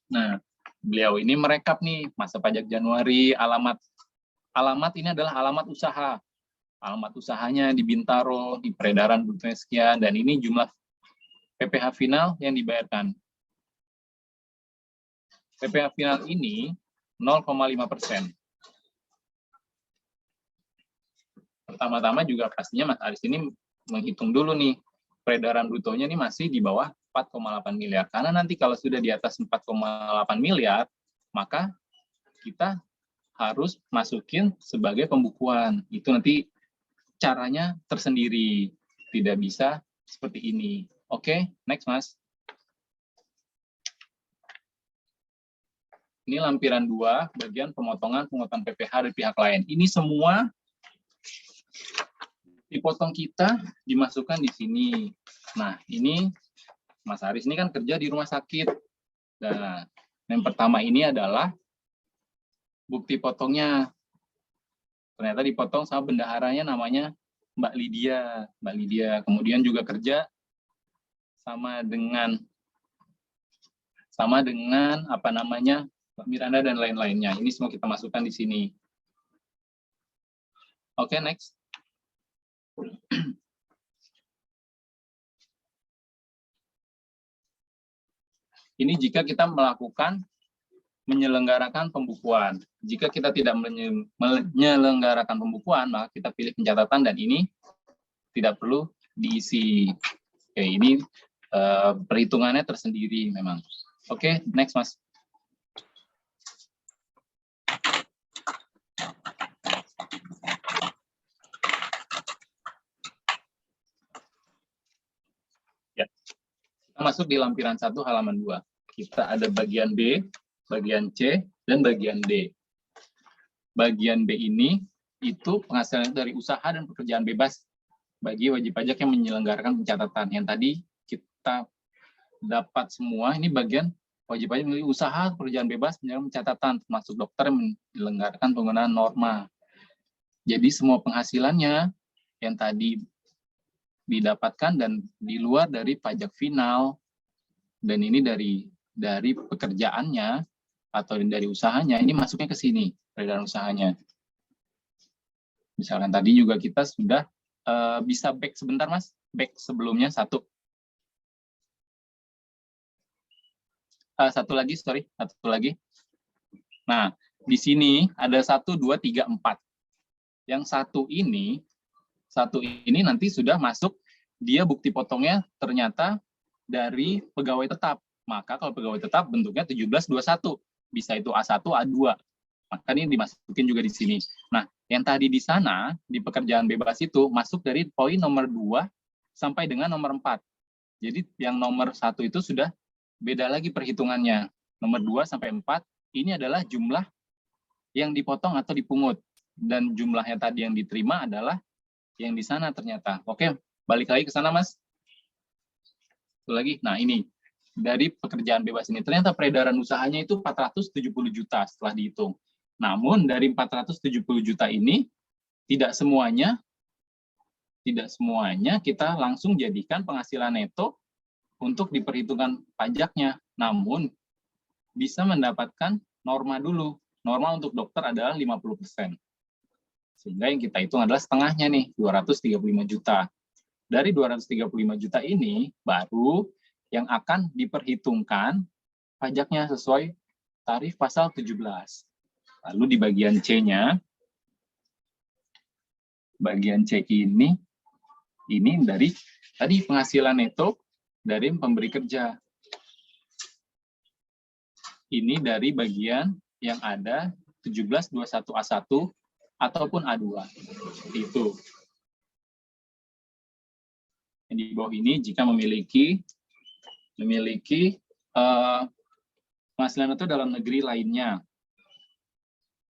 Nah, beliau ini merekap nih masa pajak Januari, alamat ini adalah alamat usaha. Alamat usahanya di Bintaro, di peredaran brutonya sekian, dan ini jumlah PPh final yang dibayarkan. PPh final ini 0,5%. Pertama-tama juga pastinya Mas Aris ini menghitung dulu nih, peredaran brutonya ini masih di bawah 4,8 miliar. Karena nanti kalau sudah di atas 4,8 miliar, maka kita harus masukin sebagai pembukuan. Itu nanti caranya tersendiri, tidak bisa seperti ini. Oke, next Mas. Ini lampiran 2, bagian pemotongan PPh dari pihak lain. Ini semua dipotong kita, dimasukkan di sini. Nah, ini Mas Aris ini kan kerja di rumah sakit. Nah, yang pertama ini adalah bukti potongnya. Ternyata dipotong sama bendaharanya namanya Mbak Lydia. Kemudian juga kerja sama dengan apa namanya, Mbak Miranda dan lain-lainnya. Ini semua kita masukkan di sini. Oke, next. Ini jika kita menyelenggarakan pembukuan. Jika kita tidak menyelenggarakan pembukuan, maka kita pilih pencatatan, dan ini tidak perlu diisi. Oke, ini perhitungannya tersendiri memang. Oke, next Mas. Ya. Kita masuk di lampiran 1 halaman 2. Kita ada bagian B, bagian C, dan bagian D. Bagian B ini itu penghasilan dari usaha dan pekerjaan bebas bagi wajib pajak yang menyelenggarakan pencatatan. Yang tadi kita dapat semua, ini bagian wajib pajak memiliki usaha pekerjaan bebas menyerahkan catatan, termasuk dokter yang menyelenggarakan penggunaan norma. Jadi semua penghasilannya yang tadi didapatkan dan di luar dari pajak final, dan ini dari pekerjaannya atau dari usahanya, ini masuknya ke sini, peredaran usahanya. Misalkan tadi juga kita sudah bisa back sebentar Mas, back sebelumnya satu lagi. Nah, di sini ada 1, 2, 3, 4. Yang satu ini nanti sudah masuk, dia bukti potongnya ternyata dari pegawai tetap. Maka kalau pegawai tetap bentuknya 1721, bisa itu A1, A2. Maka ini dimasukin juga di sini. Nah, yang tadi di sana, di pekerjaan bebas itu, masuk dari poin nomor 2 sampai dengan nomor 4. Jadi yang nomor 1 itu sudah beda lagi perhitungannya. Nomor 2 sampai 4, ini adalah jumlah yang dipotong atau dipungut. Dan jumlahnya tadi yang diterima adalah yang di sana ternyata. Oke, balik lagi ke sana, Mas. Satu lagi. Nah, ini. Dari pekerjaan bebas ini. Ternyata peredaran usahanya itu 470 juta setelah dihitung. Namun, dari 470 juta ini, tidak semuanya kita langsung jadikan penghasilan neto untuk diperhitungkan pajaknya, namun bisa mendapatkan norma dulu. Norma untuk dokter adalah 50%. Sehingga yang kita hitung adalah setengahnya nih, 235 juta. Dari 235 juta ini, baru yang akan diperhitungkan pajaknya sesuai tarif pasal 17. Lalu di bagian C-nya, bagian C ini dari tadi penghasilan neto dari pemberi kerja. Ini dari bagian yang ada 1721A1 ataupun A2. Itu. Yang di bawah ini jika memiliki penghasilan neto dalam negeri lainnya.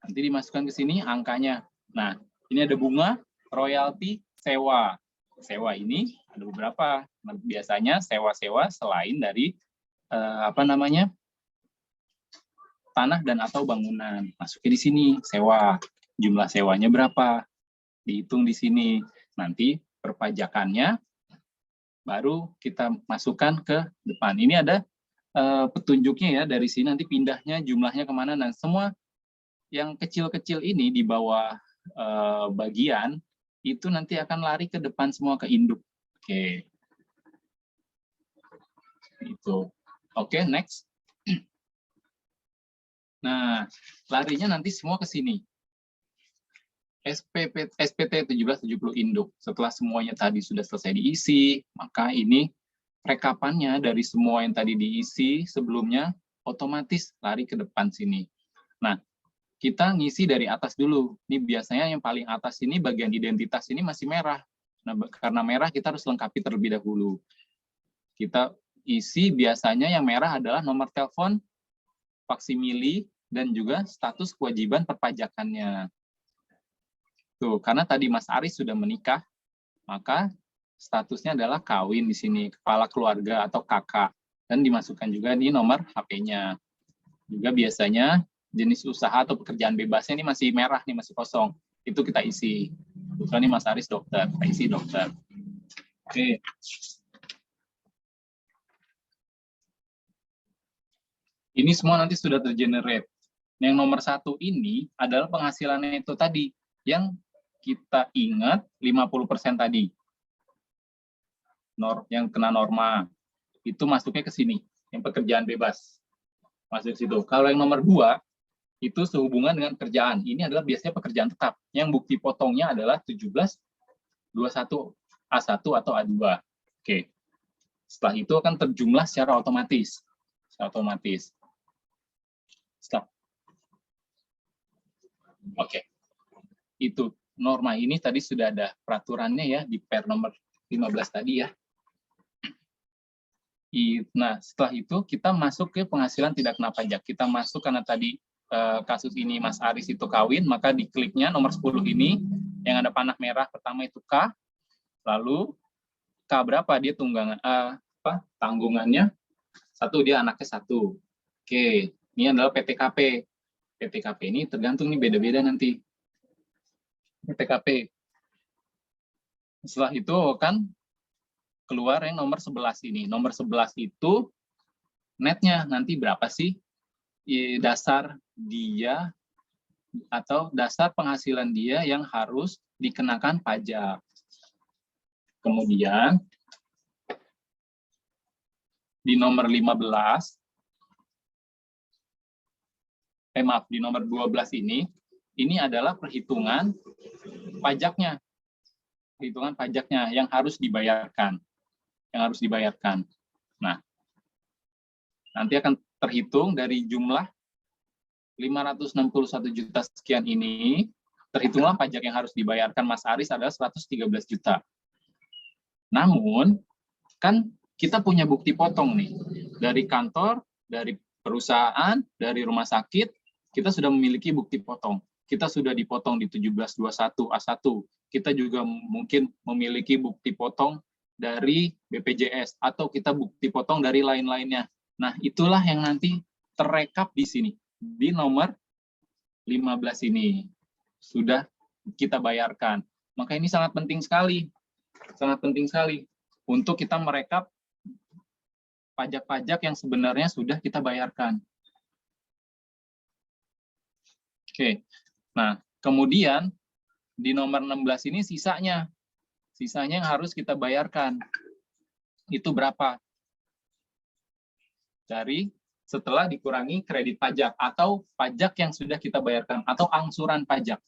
Nanti dimasukkan ke sini angkanya. Nah, ini ada bunga, royalti, sewa. Sewa ini ada beberapa. Biasanya sewa-sewa selain dari tanah dan atau bangunan. Masuknya di sini sewa. Jumlah sewanya berapa? Dihitung di sini. Nanti perpajakannya baru kita masukkan ke depan. Ini ada petunjuknya ya, dari sini nanti pindahnya jumlahnya kemana. Dan semua yang kecil-kecil ini di bawah bagian itu nanti akan lari ke depan semua ke induk. Oke. Itu. Oke, next. Nah, larinya nanti semua ke sini. SPT 1770 induk. Setelah semuanya tadi sudah selesai diisi, maka ini rekapannya dari semua yang tadi diisi sebelumnya otomatis lari ke depan sini. Nah, kita ngisi dari atas dulu. Ini biasanya yang paling atas ini bagian identitas ini masih merah. Nah, karena merah kita harus lengkapi terlebih dahulu. Kita isi biasanya yang merah adalah nomor telepon, faksimili, dan juga status kewajiban perpajakannya. Tuh, karena tadi Mas Aris sudah menikah, maka statusnya adalah kawin di sini, kepala keluarga atau kakak. Dan dimasukkan juga di nomor HP-nya. Juga biasanya jenis usaha atau pekerjaan bebasnya ini masih merah, nih masih kosong. Itu kita isi. Kebetulan ini Mas Aris dokter, kita isi dokter. Oke. Ini semua nanti sudah tergenerate. Yang nomor 1 ini adalah penghasilan neto tadi, yang kita ingat 50% tadi. Yang kena norma. Itu masuknya ke sini, yang pekerjaan bebas. Masuk ke situ. Kalau yang nomor 2, itu sehubungan dengan kerjaan. Ini adalah biasanya pekerjaan tetap. Yang bukti potongnya adalah 1721 A1 atau A2. Oke. Setelah itu akan terjumlah secara otomatis. Stop. Oke. Itu norma ini tadi sudah ada peraturannya ya di Per nomor 15 tadi ya. Nah, setelah itu kita masuk ke penghasilan tidak kena pajak. Kita masuk karena tadi kasus ini Mas Aris itu kawin, maka dikliknya nomor 10 ini, yang ada panah merah pertama itu K, lalu K berapa dia tunggangan, tanggungannya. Satu, dia anaknya satu. Oke, ini adalah PTKP. PTKP ini tergantung nih, beda-beda nanti. PTKP. Setelah itu kan keluar yang nomor 11 ini. Nomor 11 itu netnya nanti berapa sih dasar dia atau dasar penghasilan dia yang harus dikenakan pajak. Kemudian di nomor 15, di nomor 12 ini adalah perhitungan pajaknya. Perhitungan pajaknya yang harus dibayarkan. Yang harus dibayarkan. Nah, nanti akan terhitung dari jumlah 561 juta sekian ini, terhitunglah pajak yang harus dibayarkan Mas Aris adalah 113 juta. Namun, kan kita punya bukti potong nih. Dari kantor, dari perusahaan, dari rumah sakit, kita sudah memiliki bukti potong. Kita sudah dipotong di 1721 A1. Kita juga mungkin memiliki bukti potong dari BPJS, atau kita bukti potong dari lain-lainnya. Nah, itulah yang nanti terekap di sini. Di nomor 15 ini sudah kita bayarkan. Maka ini sangat penting sekali untuk kita merekap pajak-pajak yang sebenarnya sudah kita bayarkan. Oke, nah kemudian di nomor 16 ini sisanya yang harus kita bayarkan. Itu berapa? Dari setelah dikurangi kredit pajak atau pajak yang sudah kita bayarkan atau angsuran pajak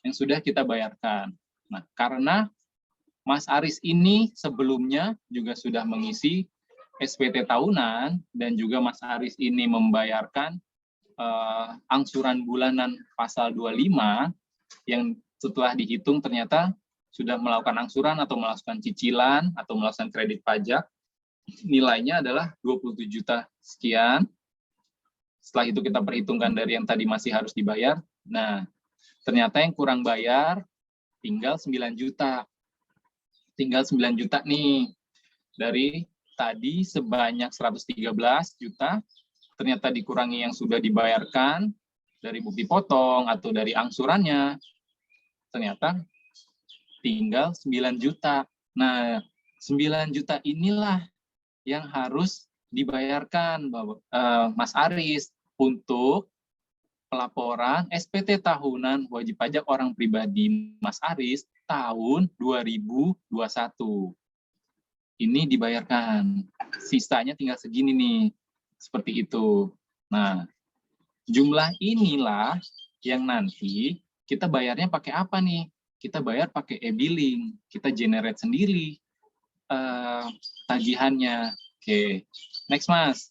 yang sudah kita bayarkan. Nah, karena Mas Aris ini sebelumnya juga sudah mengisi SPT tahunan dan juga Mas Aris ini membayarkan angsuran bulanan pasal 25 yang setelah dihitung ternyata sudah melakukan angsuran atau melakukan cicilan atau melakukan kredit pajak, nilainya adalah 27 juta sekian. Setelah itu kita perhitungkan dari yang tadi masih harus dibayar. Nah, ternyata yang kurang bayar tinggal 9 juta. Tinggal 9 juta nih. Dari tadi sebanyak 113 juta, ternyata dikurangi yang sudah dibayarkan dari bukti potong atau dari angsurannya. Ternyata tinggal 9 juta. Nah, 9 juta inilah yang harus dibayarkan Mas Aris untuk pelaporan SPT tahunan wajib pajak orang pribadi Mas Aris tahun 2021. Ini dibayarkan. Sisanya tinggal segini nih. Seperti itu. Nah, jumlah inilah yang nanti kita bayarnya pakai apa nih? Kita bayar pakai e-billing. Kita generate sendiri tagihannya. Oke, next Mas.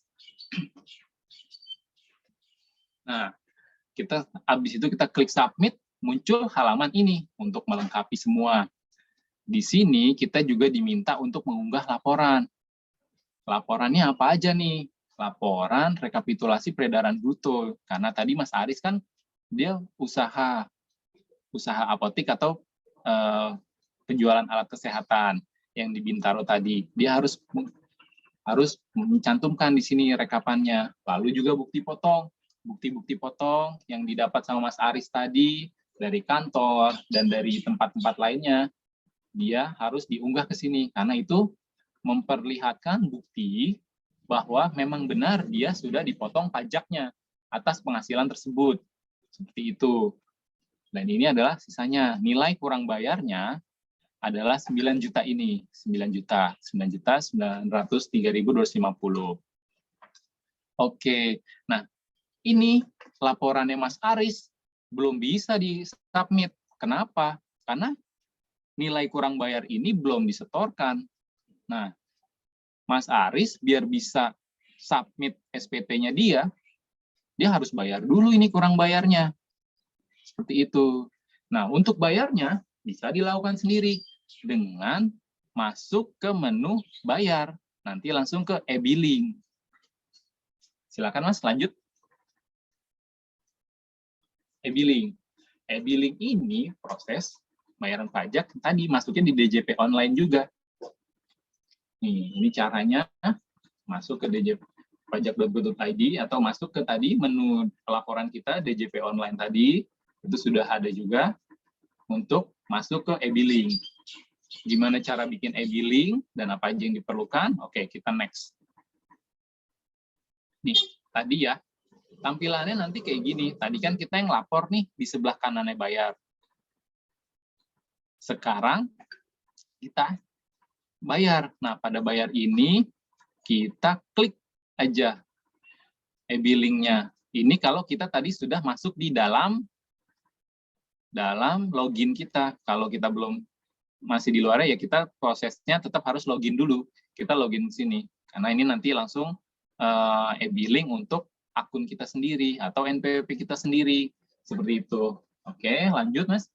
Nah, habis itu kita klik submit, muncul halaman ini untuk melengkapi semua. Di sini kita juga diminta untuk mengunggah laporan. Laporannya apa aja nih? Laporan rekapitulasi peredaran bruto. Karena tadi Mas Aris kan dia usaha apotik atau penjualan alat kesehatan yang di Bintaro tadi. Dia harus mencantumkan di sini rekapannya. Lalu juga bukti potong yang didapat sama Mas Aris tadi dari kantor dan dari tempat-tempat lainnya, dia harus diunggah ke sini karena itu memperlihatkan bukti bahwa memang benar dia sudah dipotong pajaknya atas penghasilan tersebut. Seperti itu. Dan ini adalah sisanya. Nilai kurang bayarnya adalah 9 juta ini. 9.903.250. Oke. Nah, ini laporannya Mas Aris belum bisa di-submit. Kenapa? Karena nilai kurang bayar ini belum disetorkan. Nah, Mas Aris biar bisa submit SPT-nya dia harus bayar dulu ini kurang bayarnya. Seperti itu. Nah, untuk bayarnya bisa dilakukan sendiri dengan masuk ke menu bayar. Nanti langsung ke e-billing. Silakan Mas, lanjut. E-billing. E-billing ini proses bayaran pajak tadi masuknya di DJP online juga. Nih, ini caranya masuk ke djpajak.go.id atau masuk ke tadi menu pelaporan kita DJP online tadi, itu sudah ada juga untuk masuk ke e-billing. Gimana cara bikin e-billing dan apa aja yang diperlukan? Oke, kita next. Nih, tadi ya, tampilannya nanti kayak gini. Tadi kan kita yang lapor nih, di sebelah kanannya bayar. Sekarang kita bayar. Nah, pada bayar ini kita klik aja e-billing-nya. Ini kalau kita tadi sudah masuk di dalam login kita. Kalau kita belum masih di luar ya kita prosesnya tetap harus login dulu. Kita login di sini. Karena ini nanti langsung e-billing untuk akun kita sendiri atau NPWP kita sendiri. Seperti itu. Oke, lanjut Mas.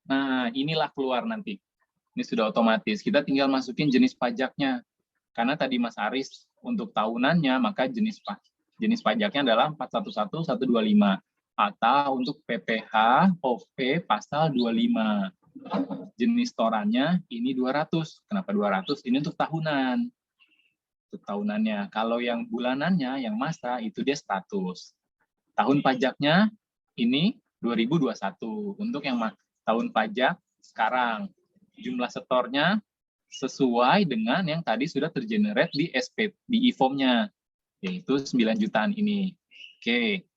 Nah, inilah keluar nanti. Ini sudah otomatis. Kita tinggal masukin jenis pajaknya. Karena tadi Mas Aris untuk tahunannya, maka jenis pajaknya adalah 411125. Atau untuk PPh OP pasal 25. Jenis torannya ini 200. Kenapa 200? Ini untuk tahunan. Untuk tahunannya. Kalau yang bulanannya, yang masa, itu dia 100. Tahun pajaknya ini 2021. Untuk yang tahun pajak sekarang. Jumlah setornya sesuai dengan yang tadi sudah tergenerate di di e-form-nya, yaitu 9 jutaan ini. Oke,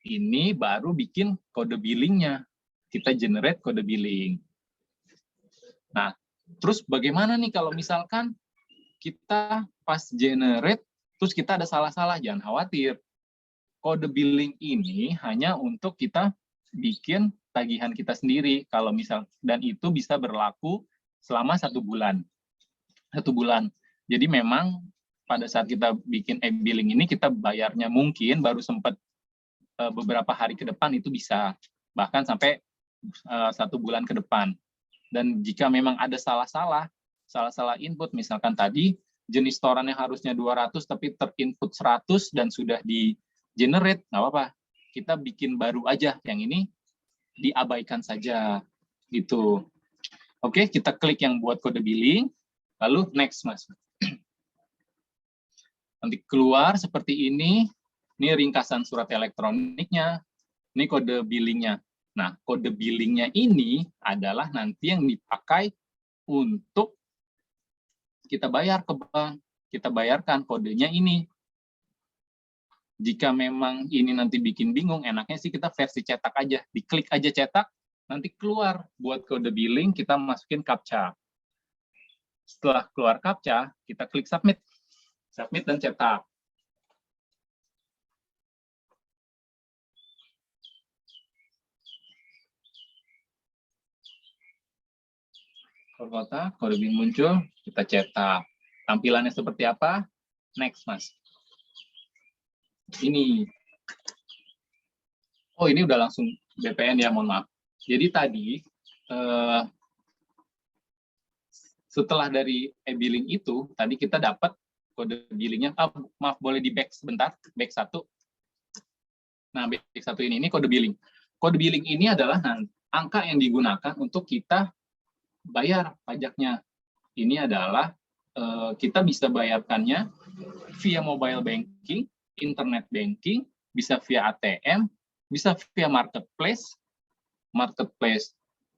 ini baru bikin kode billing-nya. Kita generate kode billing. Nah, terus bagaimana nih kalau misalkan kita pas generate, terus kita ada salah-salah? Jangan khawatir. Kode billing ini hanya untuk kita bikin tagihan kita sendiri. Kalau misal, dan itu bisa berlaku selama 1 bulan. 1 bulan. Jadi memang pada saat kita bikin e-billing ini kita bayarnya mungkin baru sempat beberapa hari ke depan itu bisa. Bahkan sampai 1 bulan ke depan. Dan jika memang ada salah-salah input, misalkan tadi jenis toran yang harusnya 200 tapi terinput 100 dan sudah di-generate, nggak apa-apa. Kita bikin baru aja. Yang ini diabaikan saja. Gitu. Oke, kita klik yang buat kode billing. Lalu next, Mas. Nanti keluar seperti ini. Ini ringkasan surat elektroniknya. Ini kode billingnya. Nah, kode billingnya ini adalah nanti yang dipakai untuk kita bayar ke bank. Kita bayarkan kodenya ini. Jika memang ini nanti bikin bingung, enaknya sih kita versi cetak aja. Diklik aja cetak, nanti keluar buat kode billing, kita masukin CAPTCHA. Setelah keluar CAPTCHA, kita klik submit. Submit dan cetak. Kotak, kode billing muncul, kita cetak. Tampilannya seperti apa? Next, Mas. Ini. Oh, ini udah langsung BPN ya, mohon maaf. Jadi tadi, setelah dari e-billing itu, tadi kita dapat kode billingnya, maaf boleh di back sebentar, back 1. Nah, back 1 ini kode billing. Kode billing ini adalah angka yang digunakan untuk kita bayar pajaknya. Ini adalah kita bisa bayarkannya via mobile banking, internet banking, bisa via ATM, bisa via marketplace,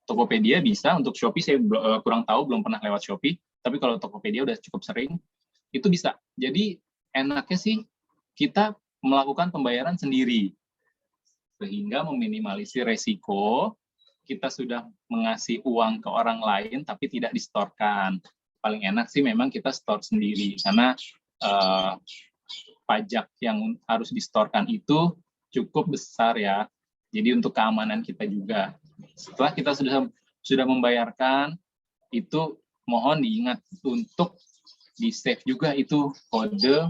Tokopedia bisa. Untuk Shopee saya kurang tahu, belum pernah lewat Shopee, tapi kalau Tokopedia udah cukup sering, itu bisa. Jadi enaknya sih kita melakukan pembayaran sendiri, sehingga meminimalisir resiko kita sudah mengasih uang ke orang lain tapi tidak distorkan. Paling enak sih memang kita store sendiri, karena pajak yang harus distorkan itu cukup besar ya. Jadi untuk keamanan kita juga. Setelah kita sudah membayarkan, itu mohon diingat untuk di-save juga itu kode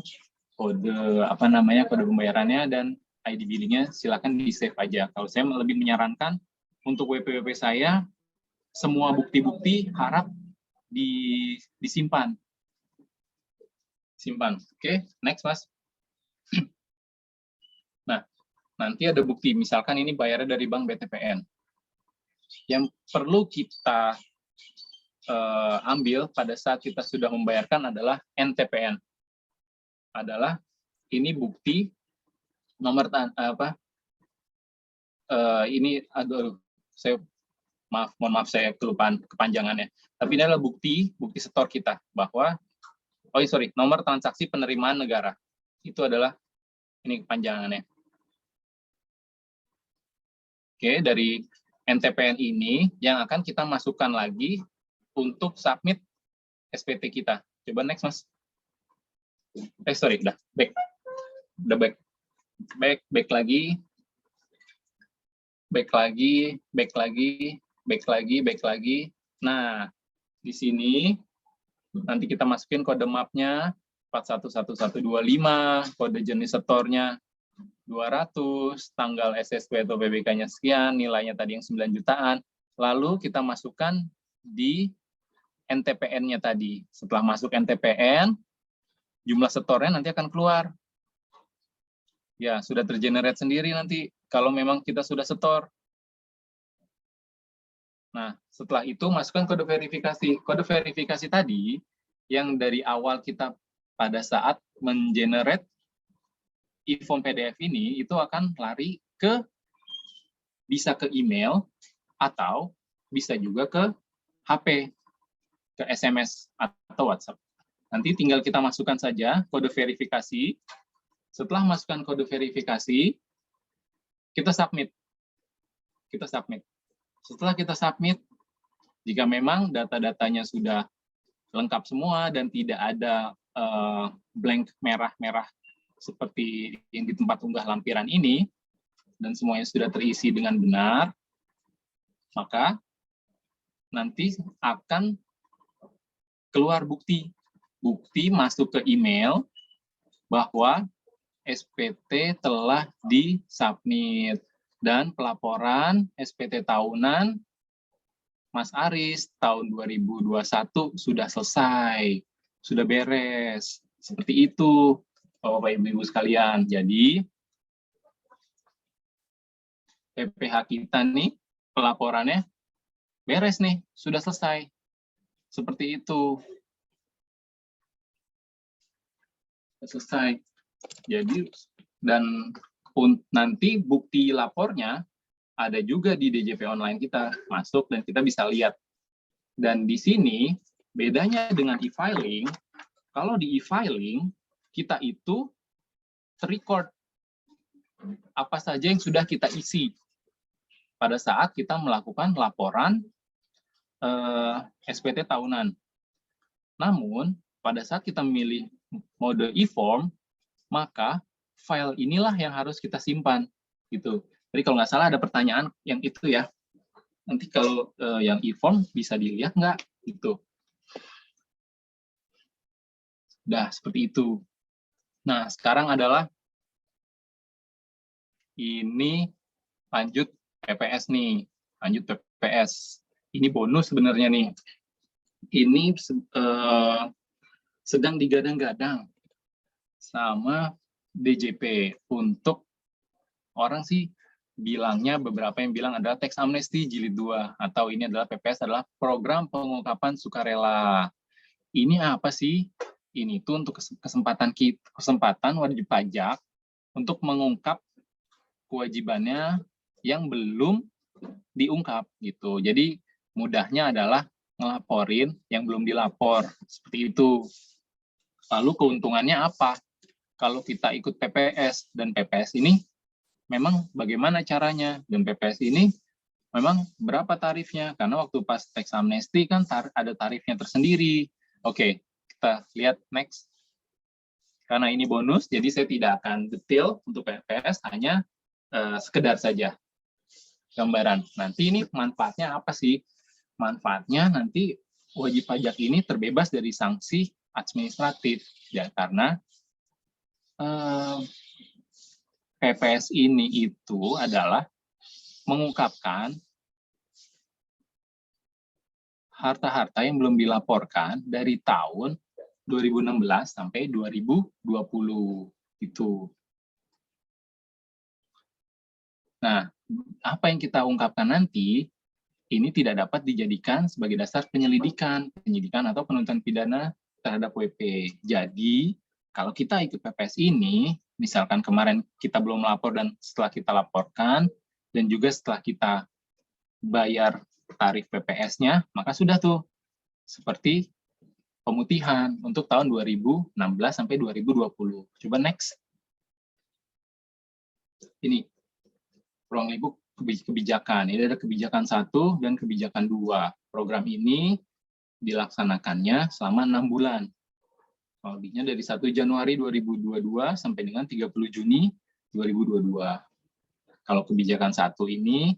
pembayarannya dan ID billingnya, silakan di-save aja. Kalau saya lebih menyarankan untuk WP saya, semua bukti-bukti harap disimpan. Simpan. Oke, next, Mas. Nah, nanti ada bukti. Misalkan ini bayarnya dari Bank BTPN. Yang perlu kita ambil pada saat kita sudah membayarkan adalah NTPN. Adalah ini bukti nomor ini mohon maaf saya kelupaan kepanjangannya. Tapi ini adalah bukti setor kita bahwa nomor transaksi penerimaan negara. Itu adalah ini kepanjangannya. Oke, dari NTPN ini yang akan kita masukkan lagi untuk submit SPT kita. Coba next, Mas. Udah back. Udah back. Back lagi. Nah, di sini nanti kita masukin kode mapnya 411125, kode jenis setornya 200, tanggal SSW atau PBK-nya sekian, nilainya tadi yang 9 jutaan. Lalu kita masukkan di NTPN-nya tadi. Setelah masuk NTPN, jumlah setornya nanti akan keluar. Ya, sudah tergenerate sendiri nanti kalau memang kita sudah setor. Nah, setelah itu masukkan kode verifikasi. Kode verifikasi tadi yang dari awal kita pada saat mengenerate e-form PDF ini itu akan lari bisa ke email atau bisa juga ke HP, ke SMS atau WhatsApp. Nanti tinggal kita masukkan saja kode verifikasi. Setelah masukkan kode verifikasi, kita submit. Setelah kita submit, jika memang data-datanya sudah lengkap semua dan tidak ada blank merah-merah seperti yang di tempat unggah lampiran ini, dan semuanya sudah terisi dengan benar, maka nanti akan keluar bukti masuk ke email bahwa SPT telah disubmit dan pelaporan SPT tahunan Mas Aris tahun 2021 sudah selesai, sudah beres. Seperti itu, Bapak Ibu sekalian. Jadi PPH kita nih pelaporannya beres nih, sudah selesai. Seperti itu. Selesai. Jadi dan nanti bukti lapornya ada juga di DJP online kita, masuk dan kita bisa lihat. Dan di sini bedanya dengan e-filing, kalau di e-filing kita itu terrecord apa saja yang sudah kita isi pada saat kita melakukan laporan SPT tahunan. Namun pada saat kita memilih mode e-form, maka file inilah yang harus kita simpan gitu. Jadi kalau nggak salah ada pertanyaan yang itu ya. Nanti kalau yang e-form bisa dilihat nggak gitu. Nah, seperti itu. Nah, sekarang adalah ini lanjut PPS nih. Lanjut PPS. Ini bonus sebenarnya nih. Ini sedang digadang-gadang sama DJP untuk orang sih bilangnya, beberapa yang bilang adalah tax amnesty jilid 2 atau ini adalah PPS adalah program pengungkapan sukarela. Ini apa sih? Ini tuh untuk kesempatan wajib pajak untuk mengungkap kewajibannya yang belum diungkap gitu. Jadi mudahnya adalah ngelaporin yang belum dilapor seperti itu. Lalu keuntungannya apa? Kalau kita ikut PPS dan PPS ini memang bagaimana caranya, dan PPS ini memang berapa tarifnya, karena waktu pas tax amnesty kan ada tarifnya tersendiri. Oke, kita lihat next. Karena ini bonus, jadi saya tidak akan detail untuk PPS, hanya sekedar saja gambaran. Nanti ini manfaatnya apa sih? Manfaatnya nanti wajib pajak ini terbebas dari sanksi administratif, ya, karena PPS ini itu adalah mengungkapkan harta-harta yang belum dilaporkan dari tahun 2016 sampai 2020 itu. Nah, apa yang kita ungkapkan nanti ini tidak dapat dijadikan sebagai dasar penyidikan atau penuntutan pidana terhadap WP. Jadi, kalau kita ikut PPS ini, misalkan kemarin kita belum melapor dan setelah kita laporkan, dan juga setelah kita bayar tarif PPS-nya, maka sudah tuh seperti pemutihan untuk tahun 2016 sampai 2020. Coba next. Ini ruang lingkup kebijakan. Ini ada kebijakan 1 dan kebijakan 2. Program ini dilaksanakannya selama 6 bulan. Auditnya dari 1 Januari 2022 sampai dengan 30 Juni 2022. Kalau kebijakan 1 ini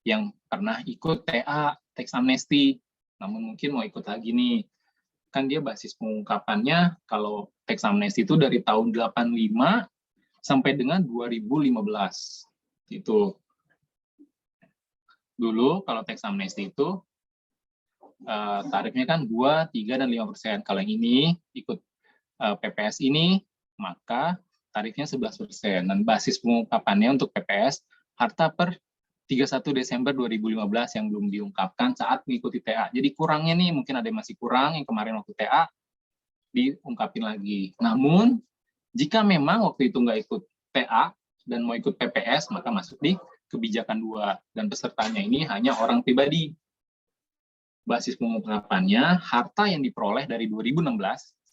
yang pernah ikut TA, tax amnesty, namun mungkin mau ikut lagi nih. Kan dia basis pengungkapannya kalau tax amnesty itu dari tahun 85 sampai dengan 2015. Itu. Dulu kalau tax amnesty itu tarifnya kan 2, 3, dan 5%. Kalau yang ini ikut PPS ini, maka tarifnya 11%. Dan basis pengungkapannya untuk PPS, harta per 31 Desember 2015 yang belum diungkapkan saat mengikuti TA. Jadi kurangnya nih, mungkin ada yang masih kurang, yang kemarin waktu TA, diungkapin lagi. Namun, jika memang waktu itu nggak ikut TA dan mau ikut PPS, maka masuk di kebijakan 2. Dan pesertanya ini hanya orang pribadi. Basis pengungkapannya, harta yang diperoleh dari 2016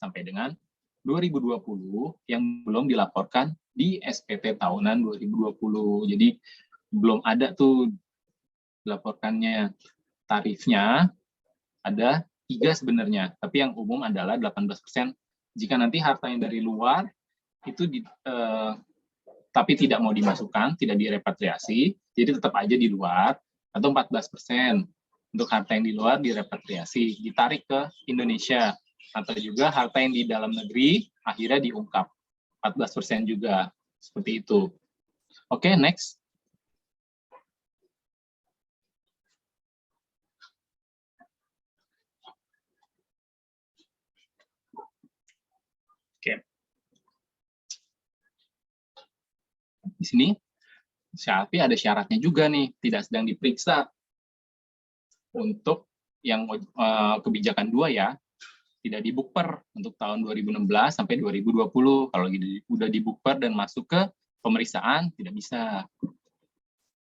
sampai dengan 2020 yang belum dilaporkan di SPT tahunan 2020. Jadi belum ada tuh dilaporkannya. Tarifnya ada 3 sebenarnya, tapi yang umum adalah 18%. Jika nanti harta yang dari luar itu tapi tidak mau dimasukkan, tidak direpatriasi, jadi tetap aja di luar, atau 14%. Untuk harta yang di luar direpatriasi, ditarik ke Indonesia, atau juga harta yang di dalam negeri akhirnya diungkap, 14% juga, seperti itu. Oke, next. Oke. Di sini, tapi ada syaratnya juga nih, tidak sedang diperiksa. Untuk yang kebijakan 2 ya, tidak dibukper untuk tahun 2016 sampai 2020. Kalau udah dibukper dan masuk ke pemeriksaan, tidak bisa.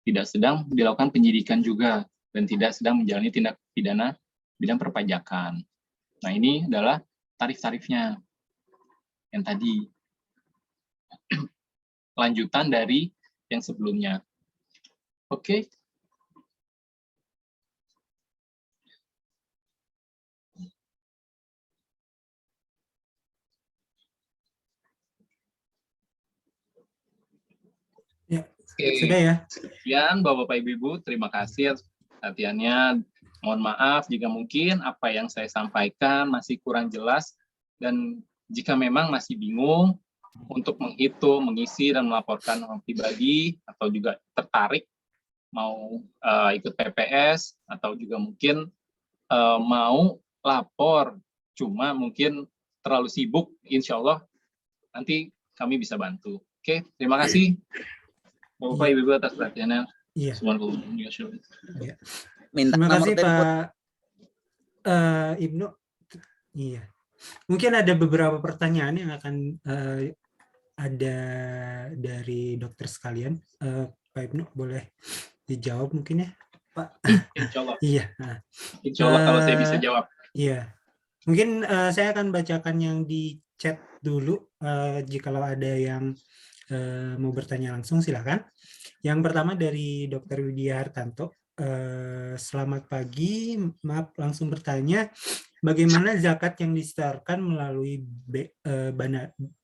Tidak sedang dilakukan penyidikan juga, dan tidak sedang menjalani tindak pidana bidang perpajakan. Nah, ini adalah tarif-tarifnya yang tadi. Lanjutan dari yang sebelumnya. Oke. Ya, Oke. sudah ya. Sekian Bapak Ibu, terima kasih atas perhatiannya. Mohon maaf jika mungkin apa yang saya sampaikan masih kurang jelas, dan jika memang masih bingung untuk menghitung, mengisi, dan melaporkan orang pribadi, atau juga tertarik mau ikut PPS, atau juga mungkin mau lapor, cuma mungkin terlalu sibuk, insya Allah nanti kami bisa bantu. Oke, terima kasih Bapak Ibu atas perhatiannya. Iya. Iya. Minta Terima nomor kasih telepon. Pak Ibnu. Iya. Mungkin ada beberapa pertanyaan yang akan ada dari dokter sekalian. Pak Ibnu boleh dijawab mungkin ya, Pak? Insya Allah. Iya. Insya Allah kalau saya bisa jawab. Iya. Mungkin saya akan bacakan yang di chat dulu. Jikalau ada yang mau bertanya langsung, silakan. Yang pertama dari Dr. Widya Hartanto. Selamat pagi, maaf langsung bertanya, bagaimana zakat yang disetorkan melalui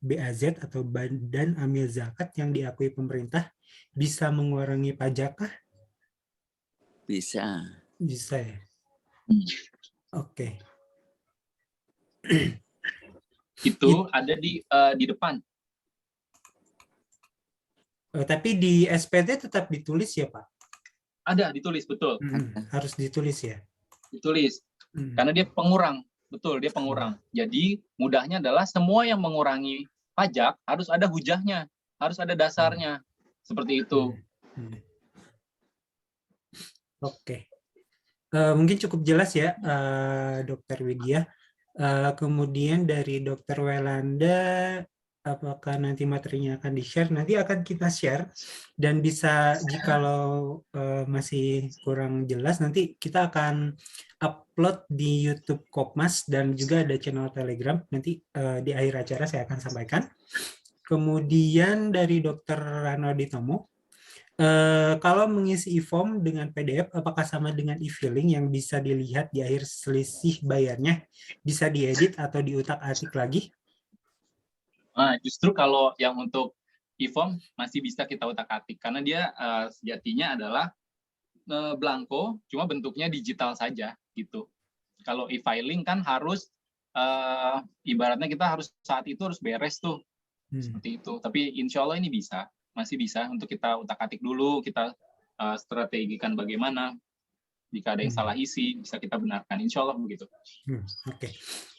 BAZ atau Badan Amil Zakat yang diakui pemerintah bisa mengurangi pajakkah? Bisa. Bisa ya? Oke. Itu ada di depan. Tapi di SPT tetap ditulis ya, Pak? Ada, ditulis, betul. Harus ditulis ya? Ditulis. Karena dia pengurang. Betul, dia pengurang. Jadi, mudahnya adalah semua yang mengurangi pajak harus ada hujahnya, harus ada dasarnya. Seperti itu. Oke. Mungkin cukup jelas ya, Dokter Widya. Kemudian dari Dokter Welanda, apakah nanti materinya akan di-share? Nanti akan kita share, dan bisa jikalau masih kurang jelas, nanti kita akan upload di YouTube Kopmas dan juga ada channel Telegram. Nanti di akhir acara saya akan sampaikan. Kemudian dari Dokter Ranodi Tomo, kalau mengisi e-form dengan PDF, apakah sama dengan e-filing yang bisa dilihat di akhir selisih bayarnya, bisa diedit atau diutak-atik lagi? Nah, justru kalau yang untuk e-form masih bisa kita utak-atik karena dia sejatinya adalah blanko, cuma bentuknya digital saja gitu. Kalau e-filing kan harus ibaratnya kita harus saat itu harus beres tuh seperti itu. Tapi insya Allah ini bisa, masih bisa untuk kita utak-atik dulu, kita strategikan bagaimana. Jika ada yang salah isi, bisa kita benarkan. Insya Allah begitu. Oke.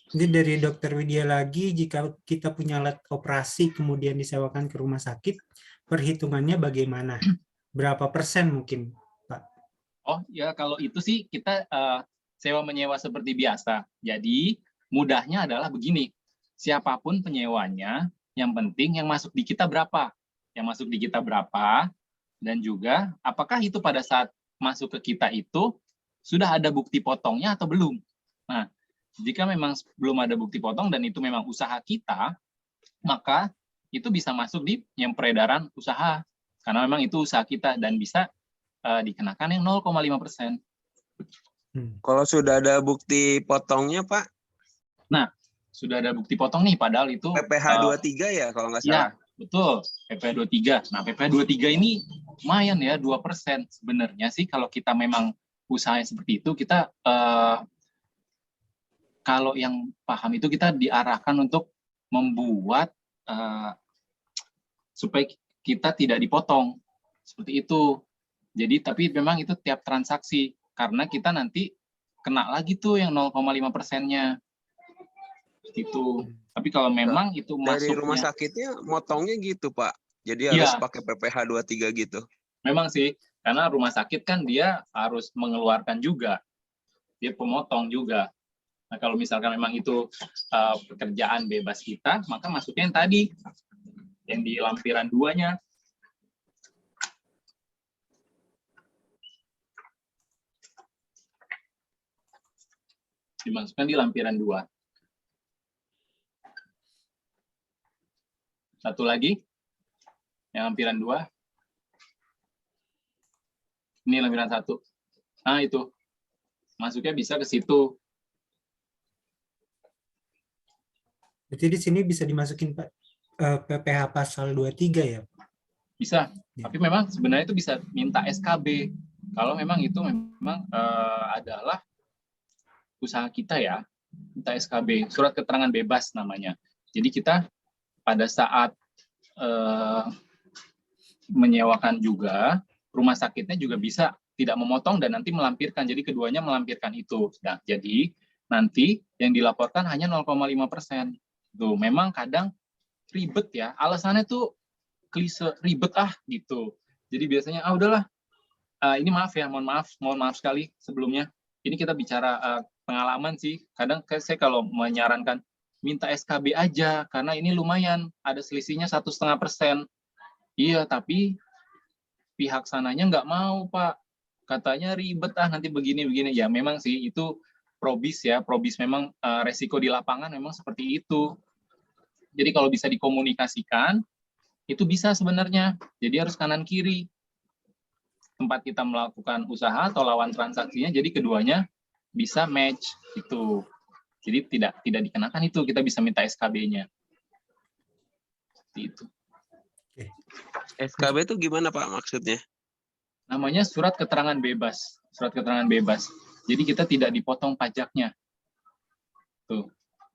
Ini dari Dokter Widya lagi, jika kita punya alat operasi kemudian disewakan ke rumah sakit, perhitungannya bagaimana? Berapa persen mungkin, Pak? Oh ya, kalau itu sih kita sewa menyewa seperti biasa. Jadi mudahnya adalah begini, siapapun penyewanya, yang penting yang masuk di kita berapa. Yang masuk di kita berapa, dan juga apakah itu pada saat masuk ke kita itu sudah ada bukti potongnya atau belum. Nah, jika memang belum ada bukti potong dan itu memang usaha kita, maka itu bisa masuk di yang peredaran usaha. Karena memang itu usaha kita dan bisa dikenakan yang 0,5%. Kalau sudah ada bukti potongnya, Pak? Nah, sudah ada bukti potong nih, padahal itu PPh 23 ya kalau nggak salah. Ya, betul. PPh 23. Nah, PPh 23 ini lumayan ya, 2% sebenarnya sih kalau kita memang usaha seperti itu, kita kalau yang paham itu kita diarahkan untuk membuat supaya kita tidak dipotong. Seperti itu. Jadi, tapi memang itu tiap transaksi. Karena kita nanti kena lagi tuh yang 0,5%-nya. Seperti itu. Tapi kalau memang itu dari masuknya... rumah sakitnya motongnya gitu, Pak. Jadi harus pakai PPh 23 gitu. Memang sih, karena rumah sakit kan dia harus mengeluarkan juga. Dia pemotong juga. Nah, kalau misalkan memang itu pekerjaan bebas kita, maka masuknya yang tadi, yang di lampiran 2-nya. Dimasukkan di lampiran 2. Satu lagi, yang lampiran 2. Ini lampiran 1. Nah, itu. Masuknya bisa ke situ. Berarti di sini bisa dimasukin Pak, PPh pasal 23 ya? Bisa. Tapi memang sebenarnya itu bisa minta SKB. Kalau memang itu memang adalah usaha kita ya, minta SKB, surat keterangan bebas namanya. Jadi kita pada saat menyewakan juga, rumah sakitnya juga bisa tidak memotong dan nanti melampirkan. Jadi keduanya melampirkan itu. Nah, jadi nanti yang dilaporkan hanya 0,5%. Tuh, memang kadang ribet ya. Alasannya tuh klise ribet gitu. Jadi biasanya udahlah. Ini maaf ya, mohon maaf sekali sebelumnya. Ini kita bicara pengalaman sih. Kadang saya kalau menyarankan minta SKB aja karena ini lumayan ada selisihnya 1,5%. Iya, tapi pihak sananya nggak mau, Pak. Katanya ribet nanti begini. Ya memang sih itu probis ya. Probis memang resiko di lapangan memang seperti itu. Jadi kalau bisa dikomunikasikan, itu bisa sebenarnya. Jadi harus kanan kiri. Tempat kita melakukan usaha atau lawan transaksinya, jadi keduanya bisa match itu. Jadi tidak dikenakan itu, kita bisa minta SKB-nya. Seperti itu. SKB itu gimana Pak maksudnya? Namanya surat keterangan bebas. Surat keterangan bebas. Jadi kita tidak dipotong pajaknya. Tuh.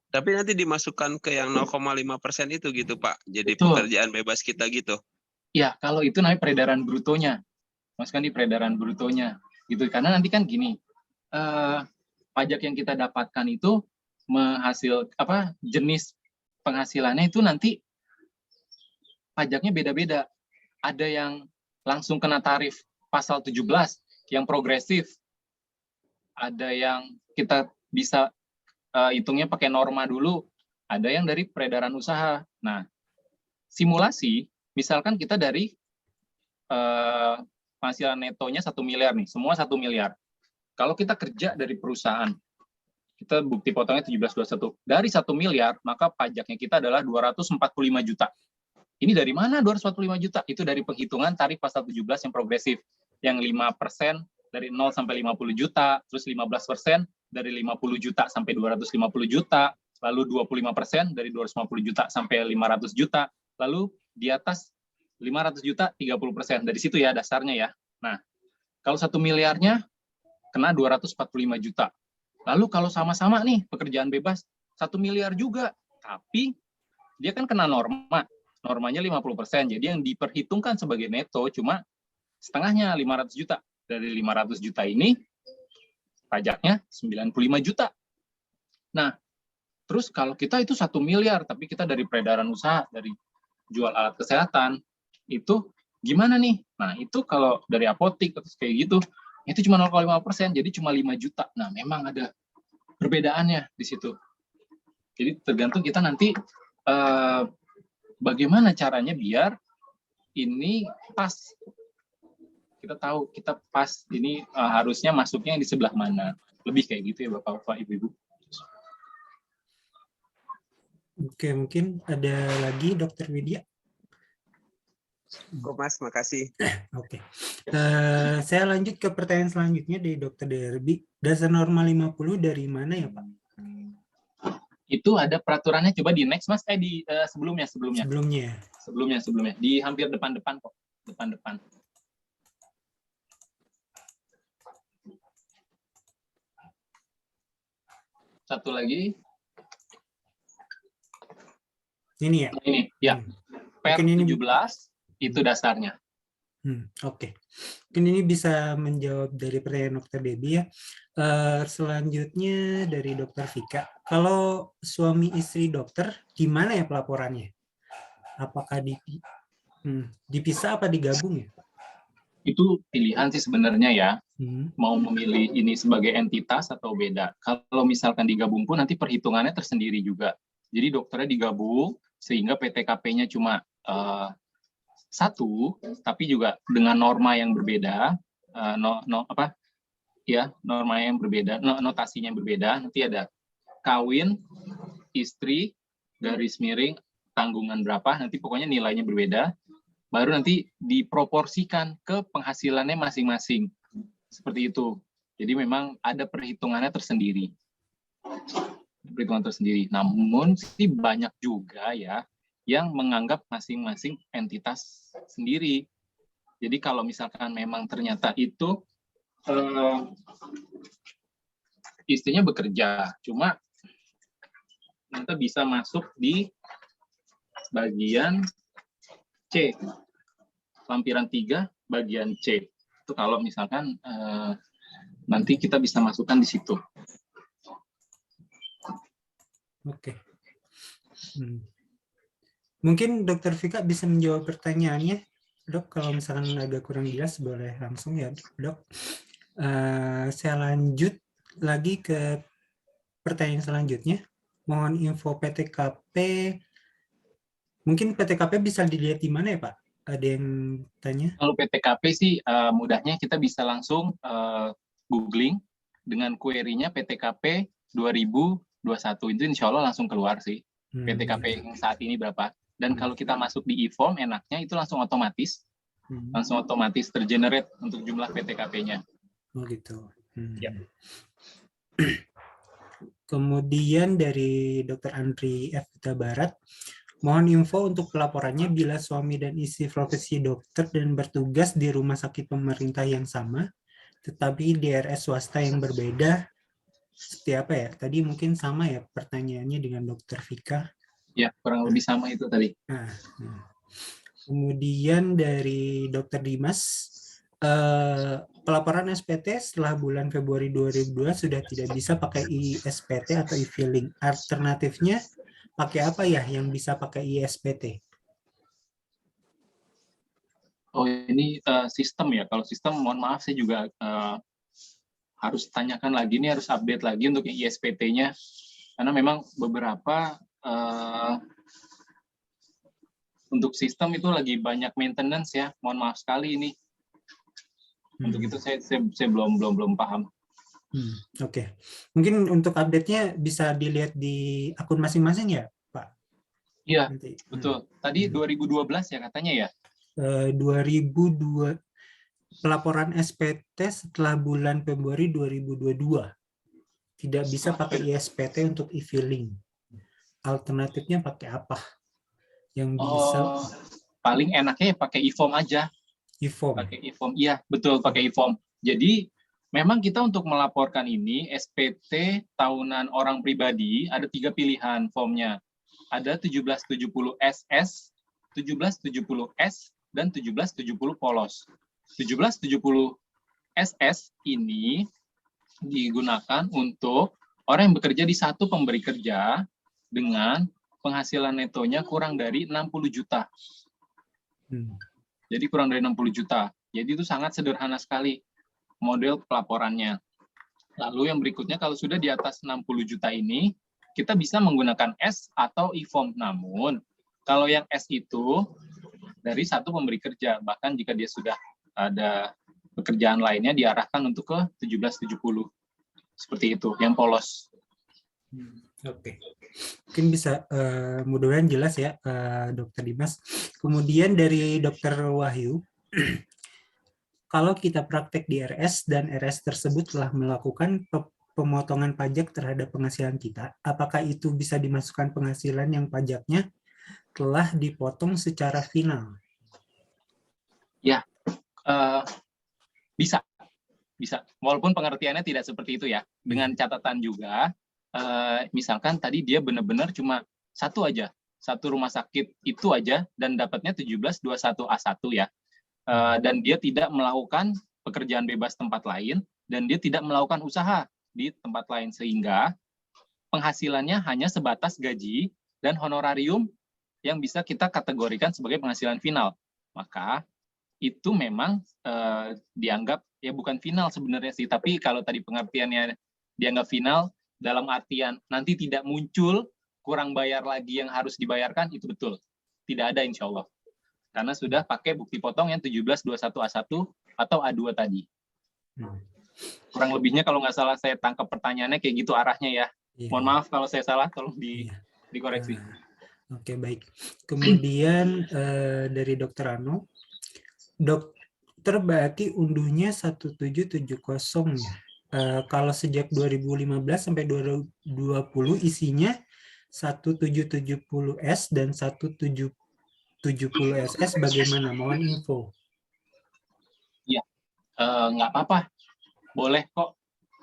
Tapi nanti dimasukkan ke yang 0,5% itu gitu Pak. Jadi Betul. pekerjaan bebas kita gitu. Ya, kalau itu namanya peredaran brutonya. Masukkan di peredaran brutonya. Gitu. Karena nanti kan gini, pajak yang kita dapatkan itu jenis penghasilannya itu nanti pajaknya beda-beda. Ada yang langsung kena tarif pasal 17 yang progresif. ada yang kita bisa hitungnya pakai norma dulu, ada yang dari peredaran usaha. Nah, simulasi, misalkan kita dari penghasilan netonya 1 miliar nih, semua 1 miliar. Kalau kita kerja dari perusahaan, kita bukti potongnya 1721. Dari 1 miliar, maka pajaknya kita adalah 245 juta. Ini dari mana 245 juta? Itu dari penghitungan tarif pasal 17 yang progresif. Yang 5% dari 0 sampai 50 juta, terus 15% dari 50 juta sampai 250 juta, lalu 25% dari 250 juta sampai 500 juta, lalu di atas 500 juta 30%. Dari situ ya dasarnya ya. Nah, kalau 1 miliarnya kena 245 juta. Lalu kalau sama-sama nih pekerjaan bebas 1 miliar juga, tapi dia kan kena norma. Normanya 50%. Jadi yang diperhitungkan sebagai neto cuma setengahnya 500 juta. Dari 500 juta ini pajaknya 95 juta. Nah, terus kalau kita itu 1 miliar, tapi kita dari peredaran usaha, dari jual alat kesehatan, itu gimana nih? Nah, itu kalau dari apotik atau kayak gitu, itu cuma 0,5%, jadi cuma 5 juta. Nah, memang ada perbedaannya di situ. Jadi tergantung kita nanti bagaimana caranya biar ini pas. Kita tahu kita pas ini harusnya masuknya di sebelah mana. Lebih kayak gitu ya Bapak-Bapak, Ibu-Ibu. Oke, mungkin ada lagi Dr. Widya. Kok Mas, makasih. Oke. Saya lanjut ke pertanyaan selanjutnya dari Dr. Derby. Dasar norma 50 dari mana ya, Pak? Itu ada peraturannya, coba di next Mas, sebelumnya. Sebelumnya. Di hampir depan-depan kok. Depan-depan. Satu lagi. Ini ya? Ini, ya. Per Mungkin ini 17, itu dasarnya. Oke. Mungkin ini bisa menjawab dari pertanyaan Dr. Debbie ya. Selanjutnya dari Dr. Vika. Kalau suami istri dokter, gimana ya pelaporannya? Apakah dipisah apa digabung ya? Itu pilihan sih sebenarnya ya. Mau memilih ini sebagai entitas atau beda. Kalau misalkan digabung pun nanti perhitungannya tersendiri juga. Jadi dokternya digabung sehingga PTKP-nya cuma satu, tapi juga dengan norma yang berbeda, norma yang berbeda, notasinya yang berbeda. Nanti ada kawin, istri, garis miring, tanggungan berapa, nanti pokoknya nilainya berbeda. Baru nanti diproporsikan ke penghasilannya masing-masing. Seperti itu. Jadi memang ada perhitungannya tersendiri. Namun sih banyak juga ya yang menganggap masing-masing entitas sendiri. Jadi kalau misalkan memang ternyata itu istrinya bekerja, cuma nanti bisa masuk di bagian C, lampiran 3 bagian C. Itu kalau misalkan nanti kita bisa masukkan di situ. Oke. Mungkin Dr. Vika bisa menjawab pertanyaannya. Dok, kalau misalkan agak kurang jelas boleh langsung ya, Dok. Saya lanjut lagi ke pertanyaan selanjutnya. Mohon info PTKP. Mungkin PTKP bisa dilihat di mana ya, Pak? Ada yang tanya? Kalau PTKP sih mudahnya kita bisa langsung googling dengan query-nya PTKP 2021. Itu insya Allah langsung keluar sih. PTKP yang saat ini berapa. Dan kalau kita masuk di e-form, enaknya itu langsung otomatis. Langsung otomatis tergenerate untuk jumlah PTKP-nya. Oh gitu. Ya. Kemudian dari Dr. Andri F. Huta Barat, mohon info untuk pelaporannya bila suami dan istri profesi dokter dan bertugas di rumah sakit pemerintah yang sama, tetapi di RS swasta yang berbeda, seperti apa ya? Tadi mungkin sama ya pertanyaannya dengan Dr. Vika. Ya, kurang lebih sama itu tadi. Kemudian dari Dr. Dimas, pelaporan SPT setelah bulan Februari 2002 sudah tidak bisa pakai ISPT atau e-filing. Alternatifnya pakai apa ya yang bisa pakai ISPT? Oh, ini sistem ya. Kalau sistem, mohon maaf saya juga harus tanyakan lagi nih, harus update lagi untuk yang ISPT-nya, karena memang beberapa untuk sistem itu lagi banyak maintenance ya. Mohon maaf sekali ini. Untuk itu saya belum paham. Oke. Mungkin untuk update-nya bisa dilihat di akun masing-masing ya, Pak? Iya, betul. Tadi 2012 ya katanya ya? 2002 pelaporan SPT setelah bulan Februari 2022. Tidak bisa pakai ISPT untuk e-filing. Alternatifnya pakai apa? Yang bisa? Paling enaknya pakai e-form aja. E-form. Pakai e-form. Iya, betul, pakai e-form. Jadi memang kita untuk melaporkan ini SPT tahunan orang pribadi ada 3 pilihan formnya. Ada 1770 SS, 1770 S, dan 1770 polos. 1770 SS ini digunakan untuk orang yang bekerja di satu pemberi kerja dengan penghasilan netonya kurang dari 60 juta. Jadi kurang dari 60 juta. Jadi itu sangat sederhana sekali model pelaporannya. Lalu yang berikutnya, kalau sudah di atas 60 juta ini, kita bisa menggunakan S atau e-form. Namun, kalau yang S itu dari satu pemberi kerja, bahkan jika dia sudah ada pekerjaan lainnya diarahkan untuk ke 1770. Seperti itu, yang polos. Oke. Mungkin bisa, mudah-mudahan jelas ya, Dr. Dimas. Kemudian dari Dr. Wahyu, kalau kita praktek di RS dan RS tersebut telah melakukan pemotongan pajak terhadap penghasilan kita, apakah itu bisa dimasukkan penghasilan yang pajaknya telah dipotong secara final? Ya, bisa. Walaupun pengertiannya tidak seperti itu ya. Dengan catatan juga, misalkan tadi dia benar-benar cuma satu rumah sakit itu aja, dan dapatnya 1721A1 ya. Dan dia tidak melakukan pekerjaan bebas tempat lain, dan dia tidak melakukan usaha di tempat lain, sehingga penghasilannya hanya sebatas gaji dan honorarium yang bisa kita kategorikan sebagai penghasilan final. Maka itu memang dianggap ya bukan final sebenarnya sih, tapi kalau tadi pengertiannya dianggap final dalam artian nanti tidak muncul kurang bayar lagi yang harus dibayarkan, itu betul. Tidak ada insya Allah. Karena sudah pakai bukti potong yang 1721A1 atau A2 tadi. Kurang lebihnya kalau nggak salah saya tangkap pertanyaannya kayak gitu arahnya ya. Mohon maaf kalau saya salah, tolong dikoreksi. Oke, baik. Kemudian dari Dr. Ano, Dokter berarti unduhnya 1770 ya. Kalau sejak 2015 sampai 2020 isinya 1770S dan 1770SS bagaimana? Mohon info. Iya, nggak apa-apa. Boleh kok.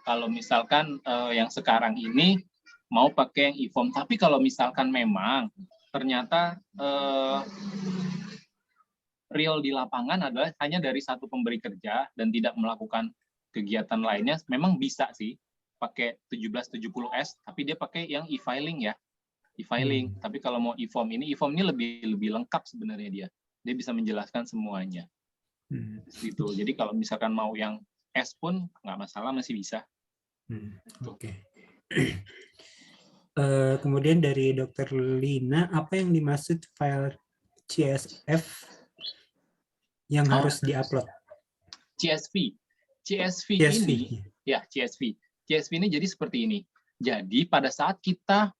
Kalau misalkan yang sekarang ini mau pakai yang e-form. Tapi kalau misalkan memang ternyata real di lapangan adalah hanya dari satu pemberi kerja dan tidak melakukan kegiatan lainnya, memang bisa sih pakai 1770S, tapi dia pakai yang e-filing ya, e-filing. Tapi kalau mau e-form ini lebih lengkap sebenarnya dia bisa menjelaskan semuanya. Gitu. Jadi kalau misalkan mau yang S pun nggak masalah, masih bisa. Oke. Kemudian dari Dr. Lina, apa yang dimaksud file CSF yang harus diupload? CSV ini ya, CSV ini jadi seperti ini. Jadi pada saat kita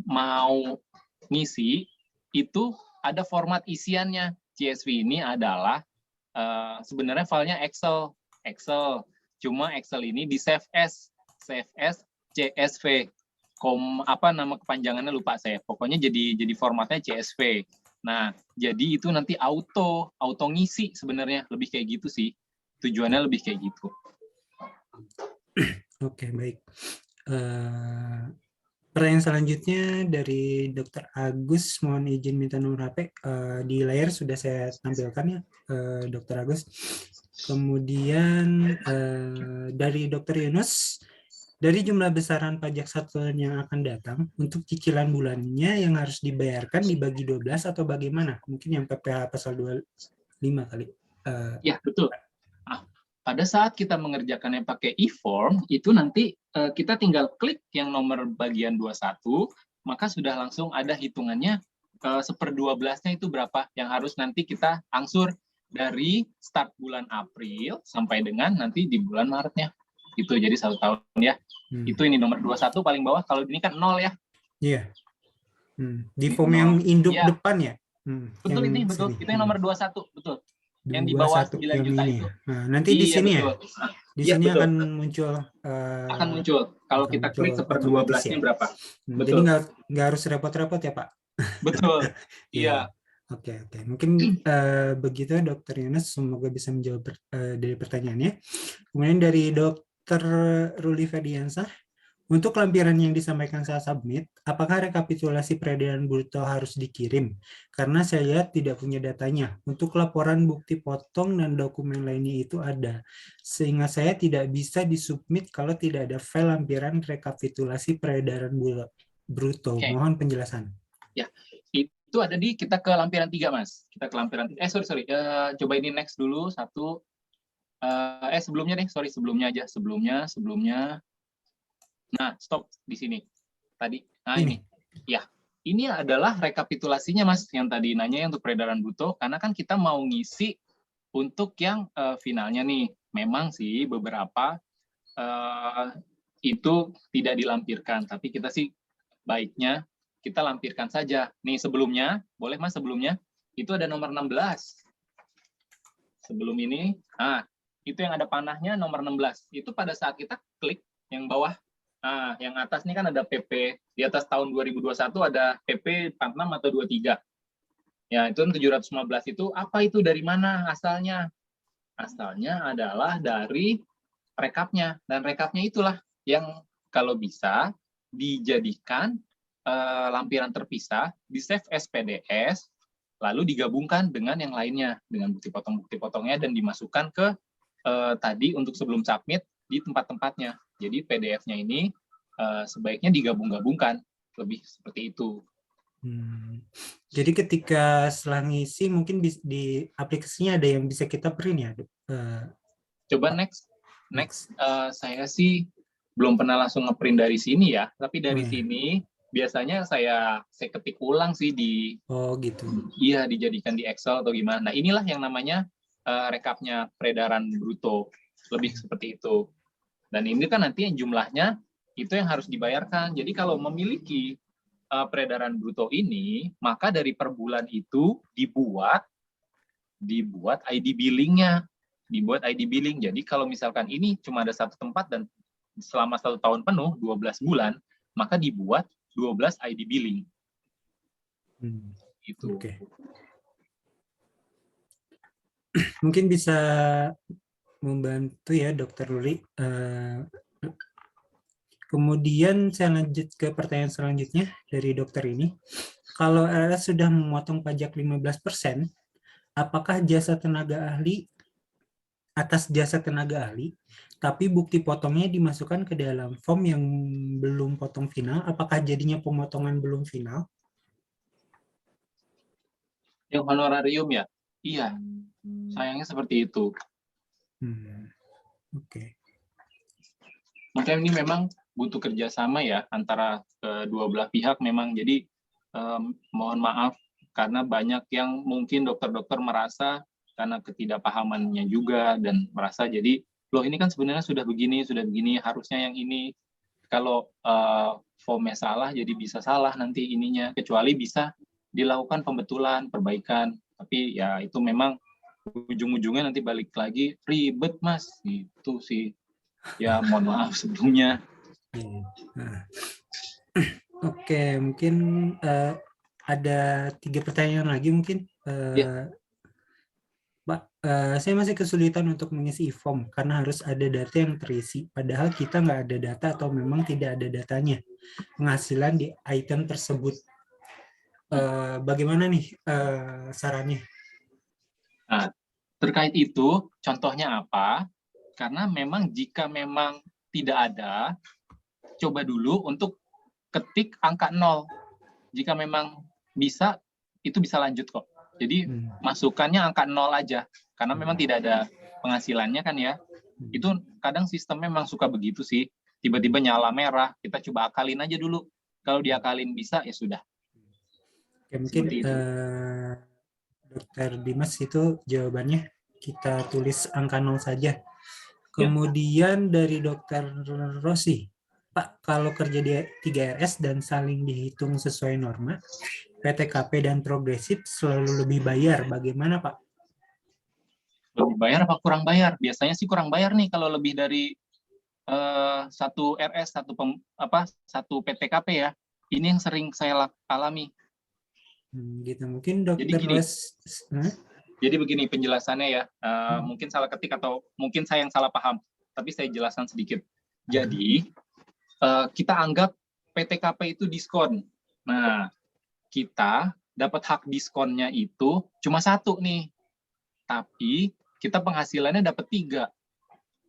mau ngisi itu ada format isiannya. CSV ini adalah sebenarnya filenya Excel. Cuma Excel ini di save as CSV. Apa nama kepanjangannya lupa saya. Pokoknya jadi formatnya CSV. Nah, jadi itu nanti auto ngisi sebenarnya, lebih kayak gitu sih. Tujuannya lebih kayak gitu. Oke, baik. Pertanyaan selanjutnya dari Dr. Agus, mohon izin minta nomor HP. Di layar sudah saya tampilkan ya, Dr. Agus. Kemudian dari Dr. Yunus, dari jumlah besaran pajak satuan yang akan datang, untuk cicilan bulannya yang harus dibayarkan dibagi 12 atau bagaimana? Mungkin yang PPh pasal 25 kali. Ya, betul. pada saat kita mengerjakannya pakai e-form, itu nanti kita tinggal klik yang nomor bagian 21, maka sudah langsung ada hitungannya 1/12-nya itu berapa yang harus nanti kita angsur dari start bulan April sampai dengan nanti di bulan Maretnya. Itu jadi 1 tahun ya. Itu ini nomor 21 paling bawah, kalau ini kan 0 ya. Iya. Di form yang induk ya. depan ya? Betul, yang ini betul. sini. Itu yang nomor 21, betul. Yang di 21 bawah 9 yang juta ini. itu. Nah, nanti di sini betul. ya? Di Iya, sini betul. akan muncul. Akan muncul. Kalau kita klik 1/12-nya berapa? Jadi nggak harus repot-repot ya, Pak? Betul. Iya. Oke. Mungkin begitu Dokter Yunus, semoga bisa menjawab dari pertanyaannya. Kemudian dari Dokter Ruli Ferdiansah, untuk lampiran yang disampaikan saat submit, apakah rekapitulasi peredaran bruto harus dikirim? Karena saya lihat tidak punya datanya. Untuk laporan bukti potong dan dokumen lainnya itu ada. Sehingga saya tidak bisa disubmit kalau tidak ada file lampiran rekapitulasi peredaran bruto. Okay. Mohon penjelasan. Ya, itu ada di kita ke lampiran 3, Mas. Kita ke lampiran 3. Sorry. Coba ini next dulu, 1. Sebelumnya deh, sebelumnya aja. Sebelumnya. Nah, stop di sini. Tadi. Nah, ini. Ya, ini adalah rekapitulasinya, Mas. Yang tadi nanya untuk peredaran bruto, karena kan kita mau ngisi untuk yang finalnya nih. Memang sih beberapa itu tidak dilampirkan, tapi kita sih baiknya kita lampirkan saja. Nih sebelumnya, boleh Mas sebelumnya? Itu ada nomor 16. Sebelum ini, itu yang ada panahnya nomor 16. Itu pada saat kita klik yang bawah, yang atas ini kan ada PP, di atas tahun 2021 ada PP 46 atau 23. Ya, itu 715 itu, apa itu, dari mana asalnya? Asalnya adalah dari rekapnya, dan rekapnya itulah yang kalau bisa dijadikan lampiran terpisah, di save as PDS, lalu digabungkan dengan yang lainnya, dengan bukti potongnya, dan dimasukkan ke tadi untuk sebelum submit di tempat-tempatnya. Jadi PDF-nya ini sebaiknya digabung-gabungkan, lebih seperti itu. Jadi ketika setelah ngisi, mungkin di aplikasinya ada yang bisa kita print ya? Coba next. Saya sih belum pernah langsung ngeprint dari sini ya, tapi dari sini biasanya saya ketik ulang sih di gitu. Iya, dijadikan di Excel atau gimana. Nah, inilah yang namanya rekapnya peredaran bruto, lebih seperti itu. Dan ini kan nanti yang jumlahnya itu yang harus dibayarkan. Jadi kalau memiliki peredaran bruto ini, maka dari per bulan itu dibuat ID billing-nya. Dibuat ID billing. Jadi kalau misalkan ini cuma ada satu tempat dan selama 1 tahun penuh, 12 bulan, maka dibuat 12 ID billing. Gitu. Okay. Mungkin bisa membantu ya Dokter Ruli. Kemudian saya lanjut ke pertanyaan selanjutnya dari dokter ini. Kalau RS sudah memotong pajak 15%, apakah jasa tenaga ahli atas jasa tenaga ahli, tapi bukti potongnya dimasukkan ke dalam form yang belum potong final, apakah jadinya pemotongan belum final? Yang honorarium ya? Iya. Sayangnya seperti itu. Oke. Makanya ini memang butuh kerjasama ya antara kedua belah pihak memang. Jadi mohon maaf karena banyak yang mungkin dokter-dokter merasa karena ketidakpahamannya juga dan merasa jadi loh ini kan sebenarnya sudah begini harusnya yang ini. Kalau formnya salah jadi bisa salah nanti ininya, kecuali bisa dilakukan pembetulan, perbaikan. Tapi ya itu memang ujung-ujungnya nanti balik lagi ribet Mas, gitu sih. Ya mohon maaf sebelumnya. Oke, mungkin ada 3 pertanyaan lagi mungkin. Pak, saya masih kesulitan untuk mengisi e-form karena harus ada data yang terisi. Padahal kita nggak ada data atau memang tidak ada datanya penghasilan di item tersebut. Bagaimana nih sarannya? Nah, terkait itu, contohnya apa? Karena memang jika memang tidak ada, coba dulu untuk ketik angka 0. Jika memang bisa, itu bisa lanjut kok. Jadi masukannya angka 0 aja. Karena memang tidak ada penghasilannya kan ya. Itu kadang sistemnya memang suka begitu sih. Tiba-tiba nyala merah, kita coba akalin aja dulu. Kalau diakalin bisa, ya sudah. Oke, mungkin Seperti itu. Dokter Dimas itu jawabannya kita tulis angka 0 saja. Ya. Kemudian dari Dokter Rosi, Pak, kalau kerja di 3RS dan saling dihitung sesuai norma, PTKP dan progresif selalu lebih bayar. Bagaimana, Pak? Lebih bayar apa kurang bayar? Biasanya sih kurang bayar nih kalau lebih dari satu RS, satu PTKP ya. Ini yang sering saya alami. Gitu. Mungkin Dokter Jadi gini. Rosi. Jadi begini penjelasannya ya, mungkin salah ketik atau mungkin saya yang salah paham, tapi saya jelaskan sedikit. Jadi, kita anggap PTKP itu diskon. Nah, kita dapat hak diskonnya itu cuma 1 nih, tapi kita penghasilannya dapat 3.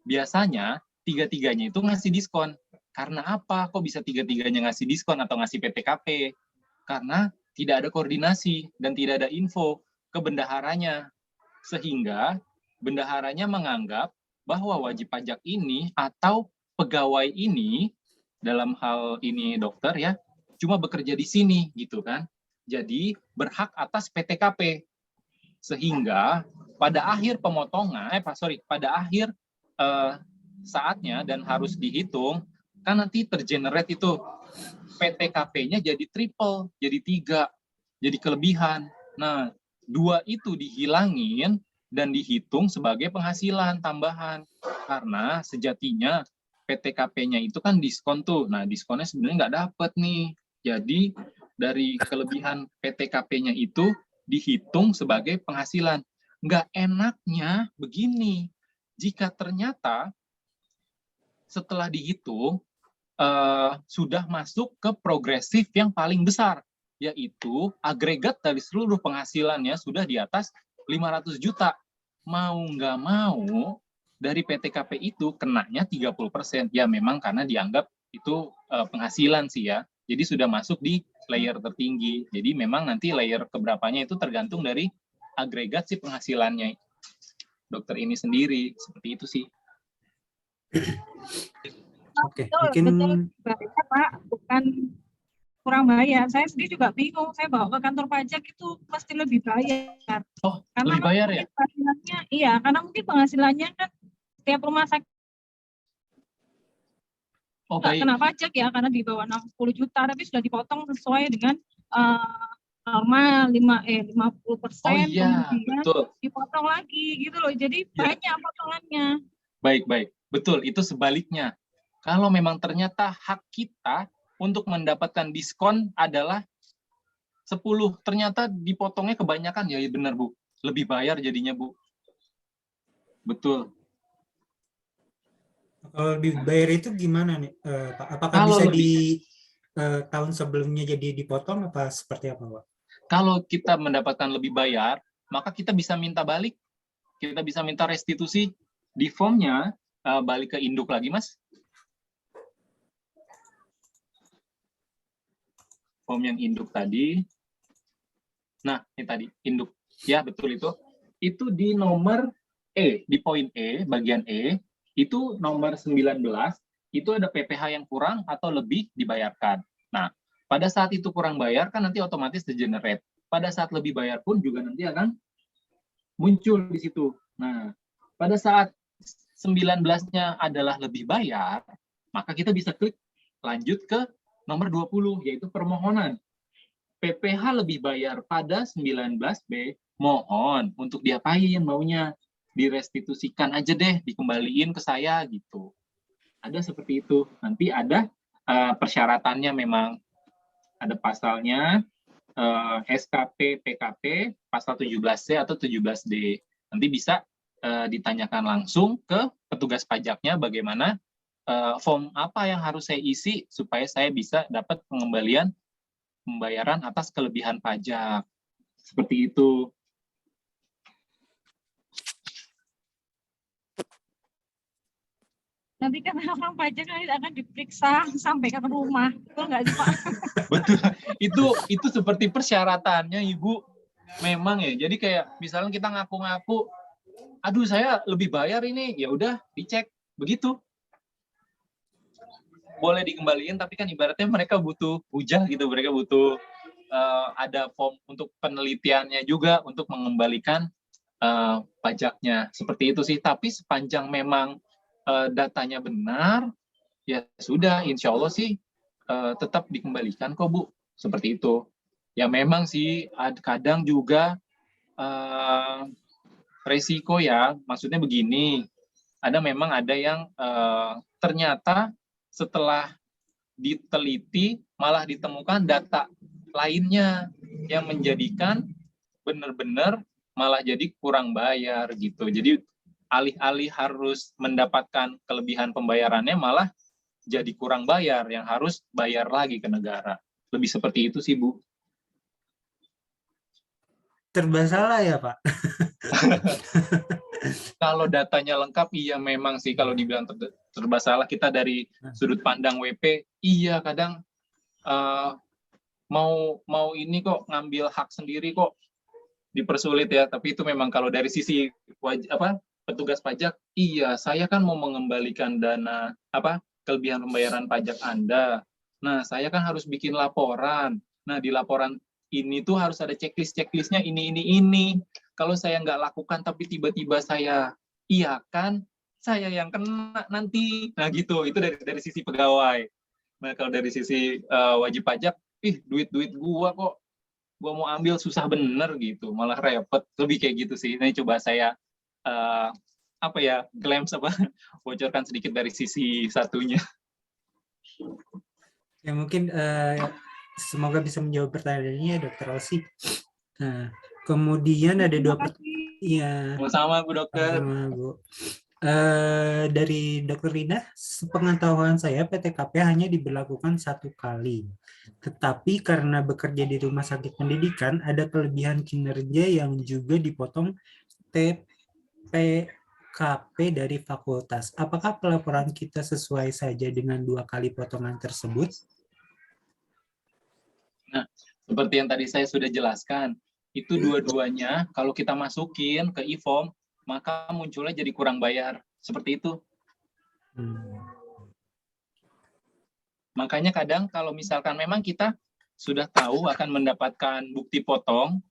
Biasanya, 3-3-nya itu ngasih diskon. Karena apa? Kok bisa 3-3-nya ngasih diskon atau ngasih PTKP? Karena tidak ada koordinasi dan tidak ada info ke bendaharanya, sehingga bendaharanya menganggap bahwa wajib pajak ini atau pegawai ini, dalam hal ini dokter ya, cuma bekerja di sini gitu kan, jadi berhak atas PTKP, sehingga pada akhir pemotongan, pada akhir saatnya dan harus dihitung, kan nanti tergenerate itu PTKP-nya jadi triple, jadi 3, jadi kelebihan. Nah, 2 itu dihilangin dan dihitung sebagai penghasilan tambahan. Karena sejatinya PTKP-nya itu kan diskon tuh. Nah, diskonnya sebenarnya nggak dapet nih. Jadi, dari kelebihan PTKP-nya itu dihitung sebagai penghasilan. Nggak enaknya begini. Jika ternyata setelah dihitung, sudah masuk ke progresif yang paling besar, yaitu agregat dari seluruh penghasilannya sudah di atas 500 juta. Mau nggak mau, dari PTKP itu kenanya 30%. Ya memang karena dianggap itu penghasilan sih ya. Jadi sudah masuk di layer tertinggi. Jadi memang nanti layer keberapanya itu tergantung dari agregat si penghasilannya dokter ini sendiri. Seperti itu sih. Oke, betul, mungkin betul Pak, bukan kurang bayar. Saya sendiri juga bingung. Saya bawa ke kantor pajak itu pasti lebih bayar. Oh, karena lebih bayar ya? Penghasilannya, iya, karena mungkin penghasilannya kan setiap rumah sakit nggak kena pajak ya, karena di bawah 60 juta, tapi sudah dipotong sesuai dengan norma 50%, iya, kemudian betul. dipotong lagi gitu loh. Jadi banyak potongannya. Baik. Betul, itu sebaliknya. Kalau memang ternyata hak kita untuk mendapatkan diskon adalah 10, ternyata dipotongnya kebanyakan, ya benar Bu. Lebih bayar jadinya Bu. Betul. kalau dibayar itu gimana nih, Pak? Apakah Kalau bisa lebih- di tahun sebelumnya jadi dipotong apa seperti apa, Pak? Kalau kita mendapatkan lebih bayar, maka kita bisa minta balik. Kita bisa minta restitusi. Di formnya, balik ke induk lagi, Mas. Form yang induk tadi. Nah, ini tadi, induk. Ya, betul itu. Itu di nomor E, di poin E, bagian E, itu nomor 19, itu ada PPh yang kurang atau lebih dibayarkan. Nah, pada saat itu kurang bayar, kan nanti otomatis degenerate. Pada saat lebih bayar pun juga nanti akan muncul di situ. Nah, pada saat 19-nya adalah lebih bayar, maka kita bisa klik lanjut ke nomor 20, yaitu permohonan. PPh lebih bayar pada 19B, mohon untuk diapain maunya? Direstitusikan aja deh, dikembaliin ke saya gitu. Ada seperti itu. Nanti ada persyaratannya, memang ada pasalnya, SKP PKP pasal 17C atau 17D. Nanti bisa ditanyakan langsung ke petugas pajaknya bagaimana form apa yang harus saya isi supaya saya bisa dapat pengembalian pembayaran atas kelebihan pajak. Seperti itu. Nanti kan orang pajak akan diperiksa sampai ke rumah. Betul nggak sih, Pak? Betul. Itu seperti persyaratannya, Ibu. Memang ya. Jadi kayak misalnya kita ngaku-ngaku aduh saya lebih bayar ini, ya udah dicek begitu. Boleh dikembaliin, tapi kan ibaratnya mereka butuh hujah gitu, mereka butuh ada form untuk penelitiannya juga untuk mengembalikan pajaknya. Seperti itu sih. Tapi sepanjang memang datanya benar, ya sudah, insya Allah sih tetap dikembalikan kok Bu. Seperti itu. Ya memang sih kadang juga resiko ya, maksudnya begini, memang ada yang ternyata setelah diteliti malah ditemukan data lainnya yang menjadikan benar-benar malah jadi kurang bayar gitu. Jadi alih-alih harus mendapatkan kelebihan pembayarannya malah jadi kurang bayar yang harus bayar lagi ke negara. Lebih seperti itu sih Bu. Serba salah ya Pak? Kalau datanya lengkap, iya memang sih kalau dibilang serba salah. Kita dari sudut pandang WP, iya kadang mau ini kok ngambil hak sendiri kok dipersulit ya. Tapi itu memang kalau dari sisi petugas pajak, iya saya kan mau mengembalikan dana kelebihan pembayaran pajak Anda. Nah saya kan harus bikin laporan. Nah di laporan ini tuh harus ada checklistnya ini. Kalau saya nggak lakukan tapi tiba-tiba saya iakan, saya yang kena nanti. Nah gitu, itu dari sisi pegawai. Nah kalau dari sisi wajib pajak, duit gua kok gua mau ambil susah bener gitu, malah repot. Lebih kayak gitu sih. Ini coba saya bocorkan sedikit dari sisi satunya. Ya mungkin semoga bisa menjawab pertanyaannya Dr. Rosi. Nah, kemudian ada dua pertanyaan. Sama Bu Dokter. Sama Bu. Dari Dr. Rina, sepengetahuan saya PTKP hanya diberlakukan 1 kali. Tetapi karena bekerja di rumah sakit pendidikan, ada kelebihan kinerja yang juga dipotong TPKP dari fakultas. Apakah pelaporan kita sesuai saja dengan 2 kali potongan tersebut? Nah, seperti yang tadi saya sudah jelaskan, itu dua-duanya kalau kita masukin ke e-form, maka munculnya jadi kurang bayar. Seperti itu. Makanya kadang kalau misalkan memang kita sudah tahu akan mendapatkan bukti potong,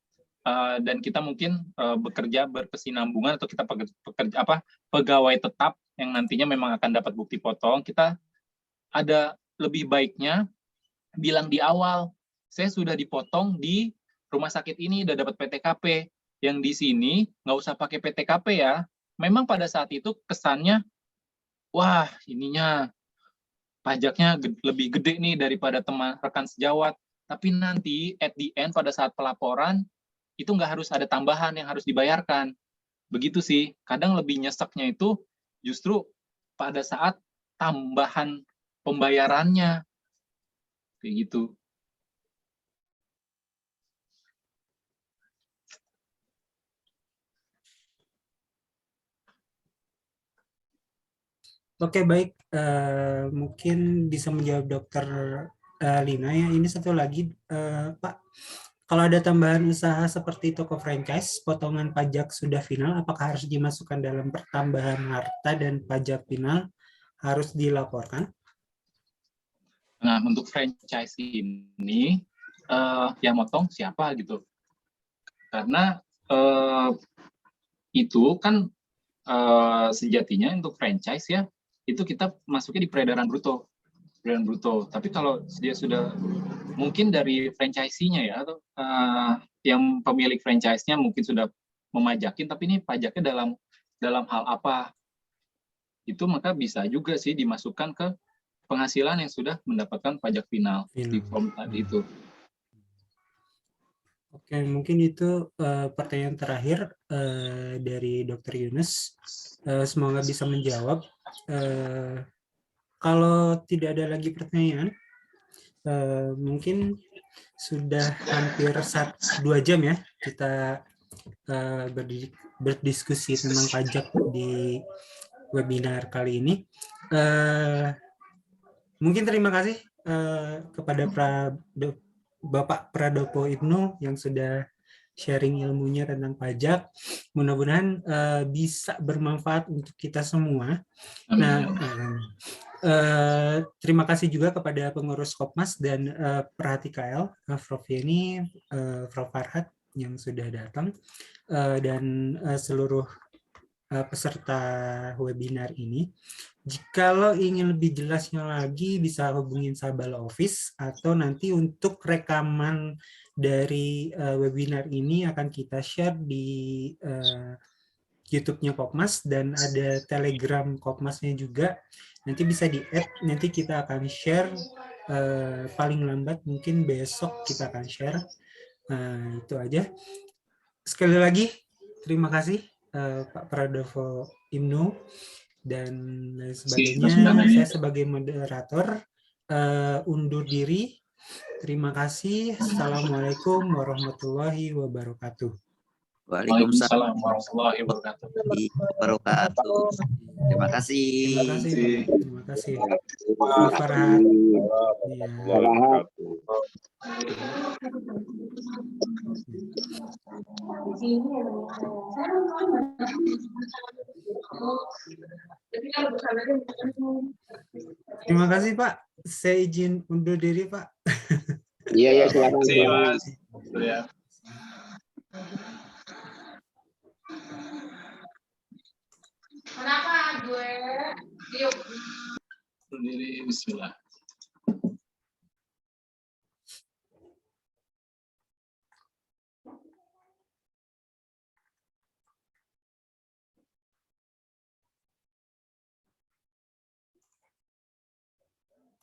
dan kita mungkin bekerja berkesinambungan atau kita pegawai tetap yang nantinya memang akan dapat bukti potong, kita ada lebih baiknya bilang di awal, saya sudah dipotong di rumah sakit ini, udah dapat PTKP. Yang di sini nggak usah pakai PTKP ya. Memang pada saat itu kesannya, wah ininya pajaknya lebih gede nih daripada teman rekan sejawat. Tapi nanti at the end pada saat pelaporan, itu nggak harus ada tambahan yang harus dibayarkan. Begitu sih. Kadang lebih nyeseknya itu justru pada saat tambahan pembayarannya. Kayak gitu. Oke, baik. Mungkin bisa menjawab Dr. Lina ya. Ini satu lagi, Pak. Kalau ada tambahan usaha seperti toko franchise, potongan pajak sudah final, apakah harus dimasukkan dalam pertambahan harta dan pajak final harus dilaporkan? Nah, untuk franchise ini, yang motong siapa gitu. Karena itu kan sejatinya untuk franchise ya, itu kita masuknya di peredaran bruto. Tapi kalau dia sudah mungkin dari franchisee-nya ya, atau yang pemilik franchise-nya mungkin sudah memajakin, tapi ini pajaknya dalam hal apa? Itu maka bisa juga sih dimasukkan ke penghasilan yang sudah mendapatkan pajak final di form tadi itu. Oke, mungkin itu pertanyaan terakhir dari Dr. Yunus. Semoga bisa menjawab. Kalau tidak ada lagi pertanyaan, mungkin sudah hampir 2 jam ya kita berdiskusi tentang pajak di webinar kali ini. Mungkin terima kasih kepada Bapak Pradopo Ibnu yang sudah sharing ilmunya tentang pajak. Mudah-mudahan bisa bermanfaat untuk kita semua. Nah, terima kasih juga kepada pengurus Kopmas dan Perhati KL, Prof. Yeni, Prof. Farhad yang sudah datang, dan seluruh peserta webinar ini. Jikalau ingin lebih jelasnya lagi, bisa hubungin Sabala Office, atau nanti untuk rekaman dari webinar ini akan kita share di YouTube-nya Kopmas, dan ada Telegram Kopmasnya juga. Nanti bisa di-add, nanti kita akan share paling lambat mungkin besok kita akan share. Itu aja. Sekali lagi, terima kasih Pak Pradovo Ibnu dan sebagainya. Saya sebagai moderator undur diri. Terima kasih. Assalamualaikum warahmatullahi wabarakatuh. Waalaikumsalam warahmatullahi wabarakatuh. Terima kasih. Terima kasih. Pak Farhad. Terima kasih Pak. Saya izin undur diri Pak. Iya, silakan. Mas. Ya. Kenapa gue? Yuk. Berdiri, bismillah.